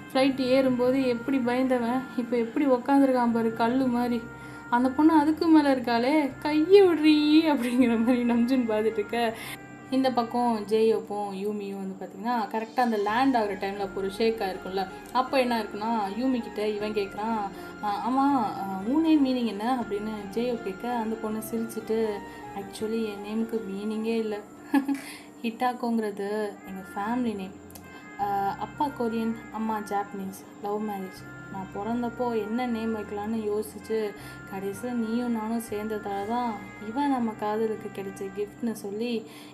ஃப்ளைட்டு ஏறும்போது எப்படி பயந்தவன் இப்போ எப்படி உக்காந்துருக்கான் பாரு கல் மாதிரி, அந்த பொண்ணு அதுக்கு மேலே இருக்காளே, கையை விடுறீ அப்படிங்கிற மாதிரி நம்ஜுன் பார்த்துட்டு இருக்க. இந்த பக்கம் ஜேயோப்பும் யூமியும் வந்து பார்த்திங்கன்னா கரெக்டாக அந்த லேண்ட் ஆகிற டைமில் அப்போ ஒரு ஷேக் ஆகிருக்கும்ல, அப்போ என்ன இருக்குன்னா யூமிக்கிட்ட இவன் கேட்குறான், ஆமாம் உன் நேம் மீனிங் என்ன அப்படின்னு ஜேயோ கேட்க அந்த பொண்ணு சிரிச்சுட்டு, ஆக்சுவலி என் நேமுக்கு மீனிங்கே இல்லை, ஹிட்டாக்கோங்கிறது எங்கள் ஃபேமிலி நேம், அப்பா கொரியன், அம்மா ஜாப்பனீஸ், லவ் மேரேஜ். நான் பிறந்தப்போ என்ன நேம் வைக்கலான்னு யோசிச்சு கடைசியில் நீயும் நானும் சேர்ந்ததால தான் இவன் நம்ம காதலுக்கு கிடைச்ச கிஃப்ட்னு சொல்லி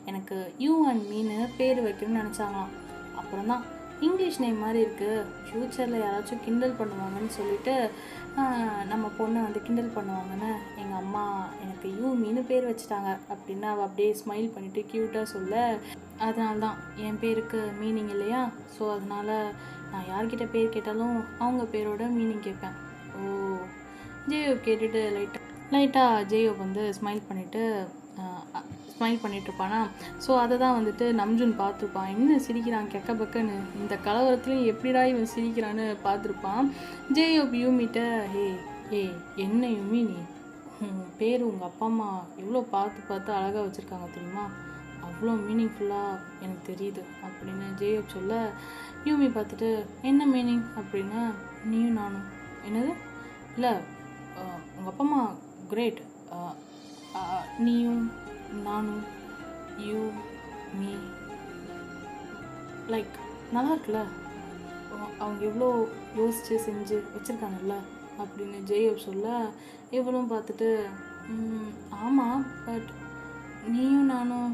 எனக்கு யூ அண்ட் மீன்னு பேர் வைக்கணும்னு நினச்சாங்களாம். அப்புறம் தான் இங்கிலீஷ் நேம் மாதிரி இருக்குது, ஃப்யூச்சரில் யாராச்சும் கிண்டல் பண்ணுவாங்கன்னு சொல்லிட்டு நம்ம பொண்ணை வந்து கிண்டல் பண்ணுவாங்கன்னு எங்கள் அம்மா எனக்கு யூ மீன்னு பேர் வச்சுட்டாங்க அப்படின்னு அவள் அப்படியே ஸ்மைல் பண்ணிவிட்டு க்யூட்டாக சொல்ல, அதனால தான் என் பேருக்கு மீனிங் இல்லையா, ஸோ அதனால் நான் யார்கிட்ட பேர் கேட்டாலும் அவங்க பேரோட மீனிங் கேட்பேன். ஓ, ஜேயோ கேட்டுட்டு லைட்டாக ஜேயோ வந்து ஸ்மைல் பண்ணிகிட்ருப்பானா. ஸோ அதை தான் வந்துட்டு நம்ஜுன் பார்த்துருப்பான், என்ன சிரிக்கிறான் கெக்க பக்கன்னு, இந்த கலவரத்துலையும் எப்படிடா இவன் சிரிக்கிறான்னு பார்த்துருப்பான். ஜேயோ யூமிட்ட, ஏ என்ன யூமி நீ, பேர் உங்கள் அப்பா அம்மா எவ்வளோ பார்த்து அழகாக வச்சுருக்காங்க தெரியுமா, அவ்வளோ மீனிங்ஃபுல்லாக எனக்கு தெரியுது அப்படின்னு ஜேயப் சொல்ல, யூமி பார்த்துட்டு என்ன மீனிங் அப்படின்னா, நீயும் நானும், என்னது இல்லை உங்கள் அப்பா அம்மா கிரேட், நீயும் நானும், யூ மீ, லைக் நல்லா இருக்குல்ல, அவங்க எவ்வளோ யோசித்து செஞ்சு வச்சுருக்காங்கல்ல அப்படின்னு ஜேயப் சொல்ல, இவளும் பார்த்துட்டு ஆமாம், பட் நீயும் நானும்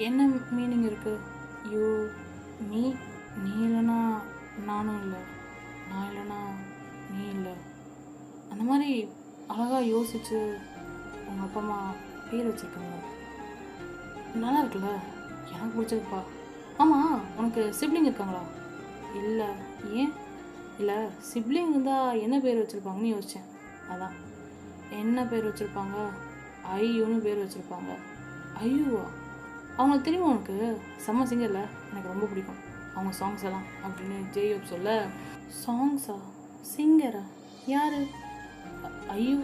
என்ன மீனிங் இருக்குது, யூ மீ, நீ இல்லைனா நானும் இல்லை, நான் இல்லைனா நீ இல்லை, அந்த மாதிரி அழகாக யோசித்து உங்கள் அப்பா அம்மா பேர் வச்சுருக்காங்க, நல்லா இருக்குல்ல, எனக்கு பிடிச்சதுப்பா. ஆமாம், உனக்கு சிப்ளிங் இருக்காங்களா? இல்லை, ஏன் இல்லை, சிப்ளிங் இருந்தால் என்ன பேர் வச்சுருப்பாங்கன்னு யோசித்தேன், அதான். என்ன பேர் வச்சுருப்பாங்க? ஐயூன்னு பேர் வச்சுருப்பாங்க. ஐயூவா? அவங்களுக்கு தெரியுமா உனக்கு? செம்ம சிங்கரில், எனக்கு ரொம்ப பிடிக்கும் அவங்க சாங்ஸ் எல்லாம் அப்படின்னு ஜேயப் சொல்ல, சாங்ஸா, சிங்கரா, யார்? ஐயோ,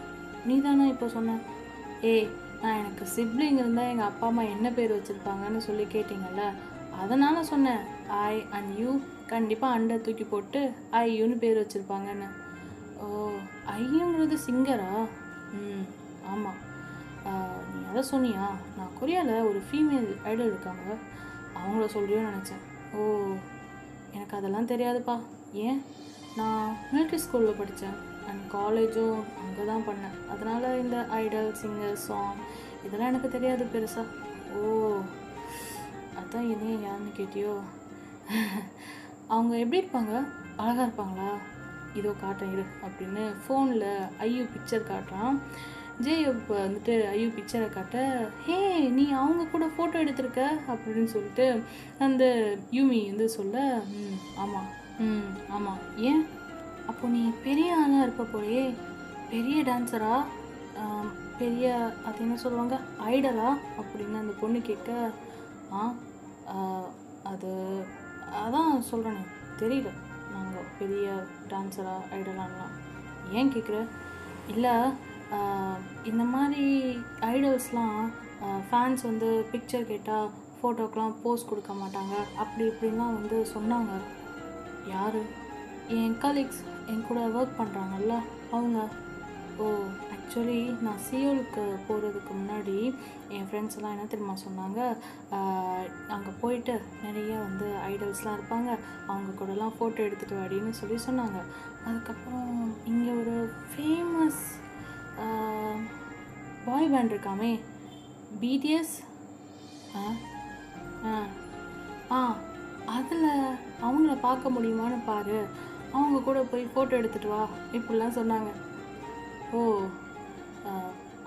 நீ தானே இப்போ சொன்ன. நான் எனக்கு சிப்ளிங் இருந்தால் எங்கள் அப்பா அம்மா என்ன பேர் வச்சுருப்பாங்கன்னு சொல்லி கேட்டிங்கல்ல, அதனால் சொன்னேன். ஐ அண்ட் யூ கண்டிப்பாக அண்டை தூக்கி போட்டு ஐயூன்னு பேர் வச்சுருப்பாங்கன்னு. ஓ, ஐயுங்கிறது சிங்கரா? ஆமாம், நீ அதை சொன்னியா? நான் கொரியாவில் ஒரு ஃபீமேல் ஐடல் இருக்காங்க, அவங்கள சொல்கிறியோன்னு நினச்சேன். ஓ, எனக்கு அதெல்லாம் தெரியாதுப்பா. ஏன்? நான் மிலிட்ரி ஸ்கூலில் படித்தேன் அண்ட் காலேஜும் அங்கே தான் பண்ணேன், அதனால் இந்த ஐடல், சிங்கர், சாங் இதெல்லாம் எனக்கு தெரியாது பெருசாக. ஓ, அதான் என்னையே யாருன்னு கேட்டியோ? அவங்க எப்படி இருப்பாங்க? அழகாக இருப்பாங்களா, இதோ காட்டுறேன் இரு அப்படின்னு ஃபோனில் ஐயோ பிக்சர் காட்டுறான். ஜேயோப் வந்துட்டு ஐயோ பிக்சரை காட்ட, ஹே நீ அவங்க கூட ஃபோட்டோ எடுத்திருக்க அப்படின்னு சொல்லிட்டு அந்த யூமி வந்து சொல்ல, ஆமாம் ஆமாம், ஏன் அப்போ நீ பெரிய ஆளாக இருப்ப போலே, பெரிய டான்ஸரா, பெரிய அது என்ன சொல்லுவாங்க ஐடலா அப்படின்னு அந்த பொண்ணு கேட்க, அது அதான் சொல்கிறேனே தெரியல, நாங்கள் பெரிய டான்ஸரா ஐடலான்லாம். ஏன் கேட்குற? இல்லை இந்த மாதிரி ஐடல்ஸ்லாம் ஃபேன்ஸ் வந்து பிக்சர் கேட்டால் ஃபோட்டோக்கெலாம் போஸ் கொடுக்க மாட்டாங்க அப்படி இப்படின்லாம் வந்து சொன்னாங்க. யார்? என் கலீக்ஸ், என் கூட ஒர்க் பண்ணுறாங்கல்ல அவங்க. ஓ ஆக்சுவலி நான் சியோலுக்கு போகிறதுக்கு முன்னாடி என் ஃப்ரெண்ட்ஸ் எல்லாம் என்ன தெரியுமா சொன்னாங்க, அங்கே போயிட்டு நிறைய வந்து ஐடல்ஸ்லாம் இருப்பாங்க, அவங்க கூடலாம் ஃபோட்டோ எடுத்துகிட்டு வாடின்னு சொல்லி சொன்னாங்க. அதுக்கப்புறம் இங்கே ஒரு ஃபேமஸ் பாய் பேண்ட் இருக்காமே, பிடிஎஸ், அதில் அவங்கள பார்க்க முடியுமான்னு பாரு, அவங்க கூட போய் ஃபோட்டோ எடுத்துகிட்டு வா இப்படிலாம் சொன்னாங்க. ஓ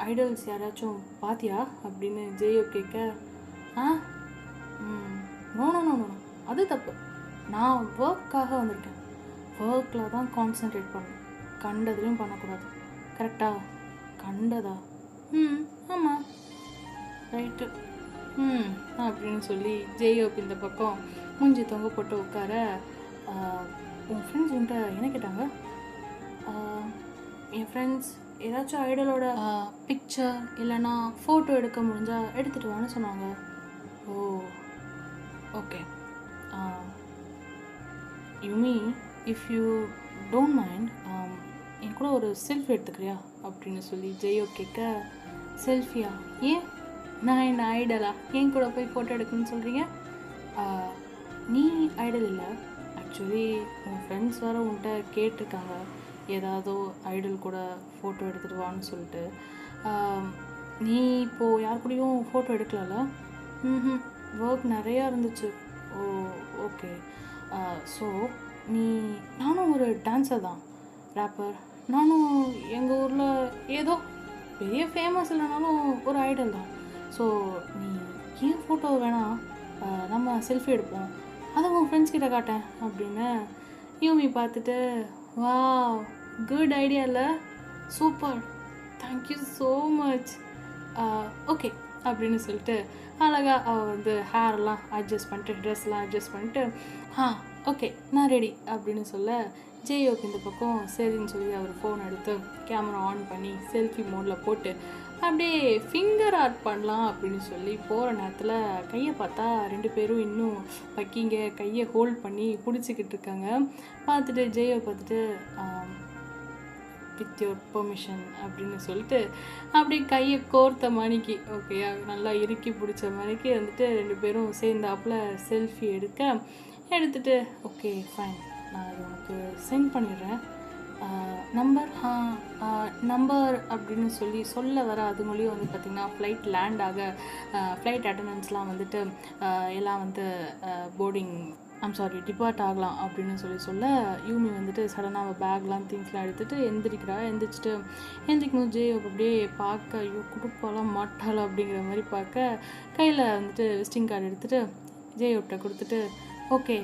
ஐடல்ஸ் யாராச்சும் பாத்தியா அப்படின்னு ஜேயோ கேட்க, நோ நோ நோ நோ, அது தப்பு, நான் ஒர்க்காக வந்திருக்கேன், ஒர்க்கில் தான் கான்சன்ட்ரேட் பண்ணணும், கண்டதுலையும் பண்ணக்கூடாது, கரெக்டா? கண்டதா? ஆமாம் ரைட்டு அப்படின்னு சொல்லி ஜேயோப் இந்த பக்கம் மூஞ்சி தொங்க போட்டு உட்கார, உன் ஃப்ரெண்ட்ஸ் உன்ட்ட என்ன கேட்டாங்க? என் ஃப்ரெண்ட்ஸ் ஏதாச்சும் ஐடலோட பிக்சர் இல்லைன்னா ஃபோட்டோ எடுக்க முடிஞ்சால் எடுத்துகிட்டு வான்னு சொன்னாங்க. Oh okay, Yumi if you don't mind என் கூட ஒரு செல்ஃபி எடுத்துக்கிறியா அப்படின்னு சொல்லி ஜெயோ கேட்க, செல்ஃபியா? ஏன், நான் என்ன ஐடலா என் கூட போய் ஃபோட்டோ எடுக்கணும்னு சொல்கிறீங்க? நீ ஐடல் இல்லை, ஆக்சுவலி உன் ஃப்ரெண்ட்ஸ் வேறு உன்கிட்ட கேட்டிருக்காங்க ஏதாவது ஐடல் கூட ஃபோட்டோ எடுத்துகிட்டு வான்னு சொல்லிட்டு. நீ இப்போது யார் கூடயும் ஃபோட்டோ எடுக்கலாம்ல? ஒர்க் நிறையா இருந்துச்சு. ஓ ஓகே, ஸோ நானும் ஒரு டான்ஸர் தான், ரேப்பர், நானும் எங்கள் ஊரில் ஏதோ பெரிய ஃபேமஸ் இல்லைனாலும் ஒரு ஐடல் தான். ஸோ நீ ஏன் ஃபோட்டோ வேணாம், நம்ம செல்ஃபி எடுப்போம், அதை உன் ஃப்ரெண்ட்ஸ் கிட்ட காட்டேன் அப்படின்னு யூமி பார்த்துட்டு, வா குட் ஐடியா இல்லை, super, thank you so much, okay அப்படின்னு சொல்லிட்டு அழகாக அவள் வந்து ஹேர்லாம் அட்ஜஸ்ட் பண்ணிட்டு ட்ரெஸ்லாம் அட்ஜஸ்ட் பண்ணிட்டு, ஓகே நான் ரெடி அப்படின்னு சொல்ல, ஜேயோக்கு இந்த பக்கம் சரின்னு சொல்லி அவர் ஃபோன் எடுத்து கேமரா ஆன் பண்ணி செல்ஃபி மோடில் போட்டு அப்படியே ஃபிங்கர் ஆர்ட் பண்ணலாம் அப்படின்னு சொல்லி போகிற நேரத்தில் கையை பார்த்தா 2 பேரும் இன்னும் பக்கிங்க கையை ஹோல்ட் பண்ணி பிடிச்சிக்கிட்டு இருக்காங்க. பார்த்துட்டு ஜெயோ பார்த்துட்டு வித் யோர் பெர்மிஷன் அப்படின்னு சொல்லிட்டு அப்படியே கையை கோர்த்த மணிக்கு ஓகேயா நல்லா இறுக்கி பிடிச்ச மணிக்கு வந்துட்டு 2 பேரும் சேர்ந்தாப்புல செல்ஃபி எடுத்துட்டு ஓகே ஃபைன், நான் அது உனக்கு சென்ட் பண்ணிடுறேன், நம்பர் அப்படின்னு சொல்ல வர அதுங்களையும் வந்து பார்த்திங்கன்னா ஃப்ளைட் லேண்ட் ஆக ஃப்ளைட் அட்டண்டன்ஸ்லாம் வந்துட்டு எல்லாம் வந்து போர்டிங் டிபார்ட் ஆகலாம் அப்படின்னு சொல்ல யூமி வந்துட்டு சடனாக அவள் பேக்லாம் திங்ஸ்லாம் எடுத்துகிட்டு எந்திரிக்கும் போது ஜேயோ அப்படியே பார்க்க ஐயோ கொடுப்பாலாம் மாட்டாளா அப்படிங்கிற மாதிரி பார்க்க கையில் வந்துட்டு விசிட்டிங் கார்டு எடுத்துகிட்டு ஜேயோப்ட கொடுத்துட்டு, ஓகே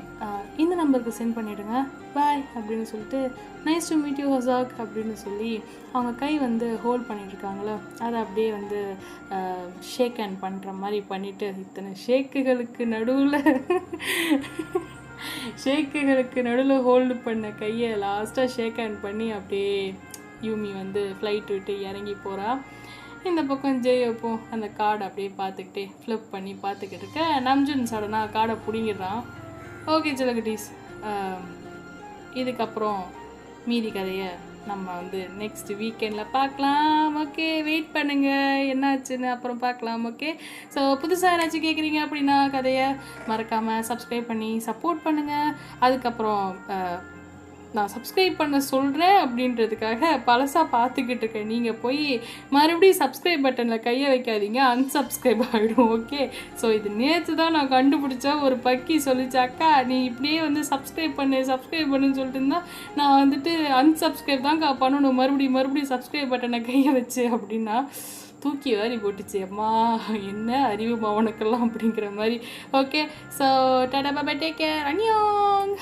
இந்த நம்பருக்கு சென்ட் பண்ணிவிடுங்க, பாய் அப்படின்னு சொல்லிட்டு, நைஸ் டு மீட் யூ ஹசாக் அப்படின்னு சொல்லி அவங்க கை வந்து ஹோல்ட் பண்ணிட்டுருக்காங்களோ அதை அப்படியே வந்து ஷேக் ஹேண்ட் பண்ணுற மாதிரி பண்ணிவிட்டு, இத்தனை ஷேக்குகளுக்கு நடுவில் ஹோல்டு பண்ண கையை லாஸ்ட்டாக ஷேக் ஹேண்ட் பண்ணி அப்படியே யூமி வந்து ஃப்ளைட் விட்டு இறங்கி போகிறா. இந்த பக்கம் ஜெயோப்பும் அந்த கார்டை அப்படியே பார்த்துக்கிட்டே ஃப்ளிப் பண்ணி பார்த்துக்கிட்டு இருக்க நம்ஜுன் சடனாக கார்டை பிடிங்கிடுறான். ஓகே சிலகுட்டீஸ், இதுக்கப்புறம் மீதி கதையை நம்ம வந்து நெக்ஸ்ட் வீக்கெண்டில் பார்க்கலாம். ஓகே வெயிட் பண்ணுங்கள் என்னாச்சுன்னு அப்புறம் பார்க்கலாம். ஓகே ஸோ புதுசாக ஏதாச்சும் கேட்குறீங்க அப்படின்னா கதையை மறக்காமல் சப்ஸ்கிரைப் பண்ணி சப்போர்ட் பண்ணுங்கள். அதுக்கப்புறம் நான் சப்ஸ்கிரைப் பண்ண சொல்கிறேன் அப்படின்றதுக்காக பழசாக பார்த்துக்கிட்டு இருக்கேன். நீங்கள் போய் மறுபடியும் சப்ஸ்கிரைப் பட்டனில் கையை வைக்காதீங்க, அன்சப்ஸ்கிரைப் ஆகிடும். ஓகே, ஸோ இது நேற்று தான் நான் கண்டுபிடிச்சேன். ஒரு பக்கி சொல்லிச்சு, அக்கா நீ இப்படியே வந்து சப்ஸ்கிரைப் பண்ணுன்னு சொல்லிட்டு இருந்தால் நான் வந்துட்டு அன்சப்ஸ்கிரைப் தான்க்கா பண்ணணும், மறுபடியும் சப்ஸ்கிரைப் பட்டனை கையை வச்சு அப்படின்னா தூக்கி வாரி போட்டுச்சு. அம்மா என்ன அறிவுமா உனக்கெல்லாம் அப்படிங்கிற மாதிரி. ஓகே, ஸோ டாடா பாய், டேக் கேர், அன்யோங்.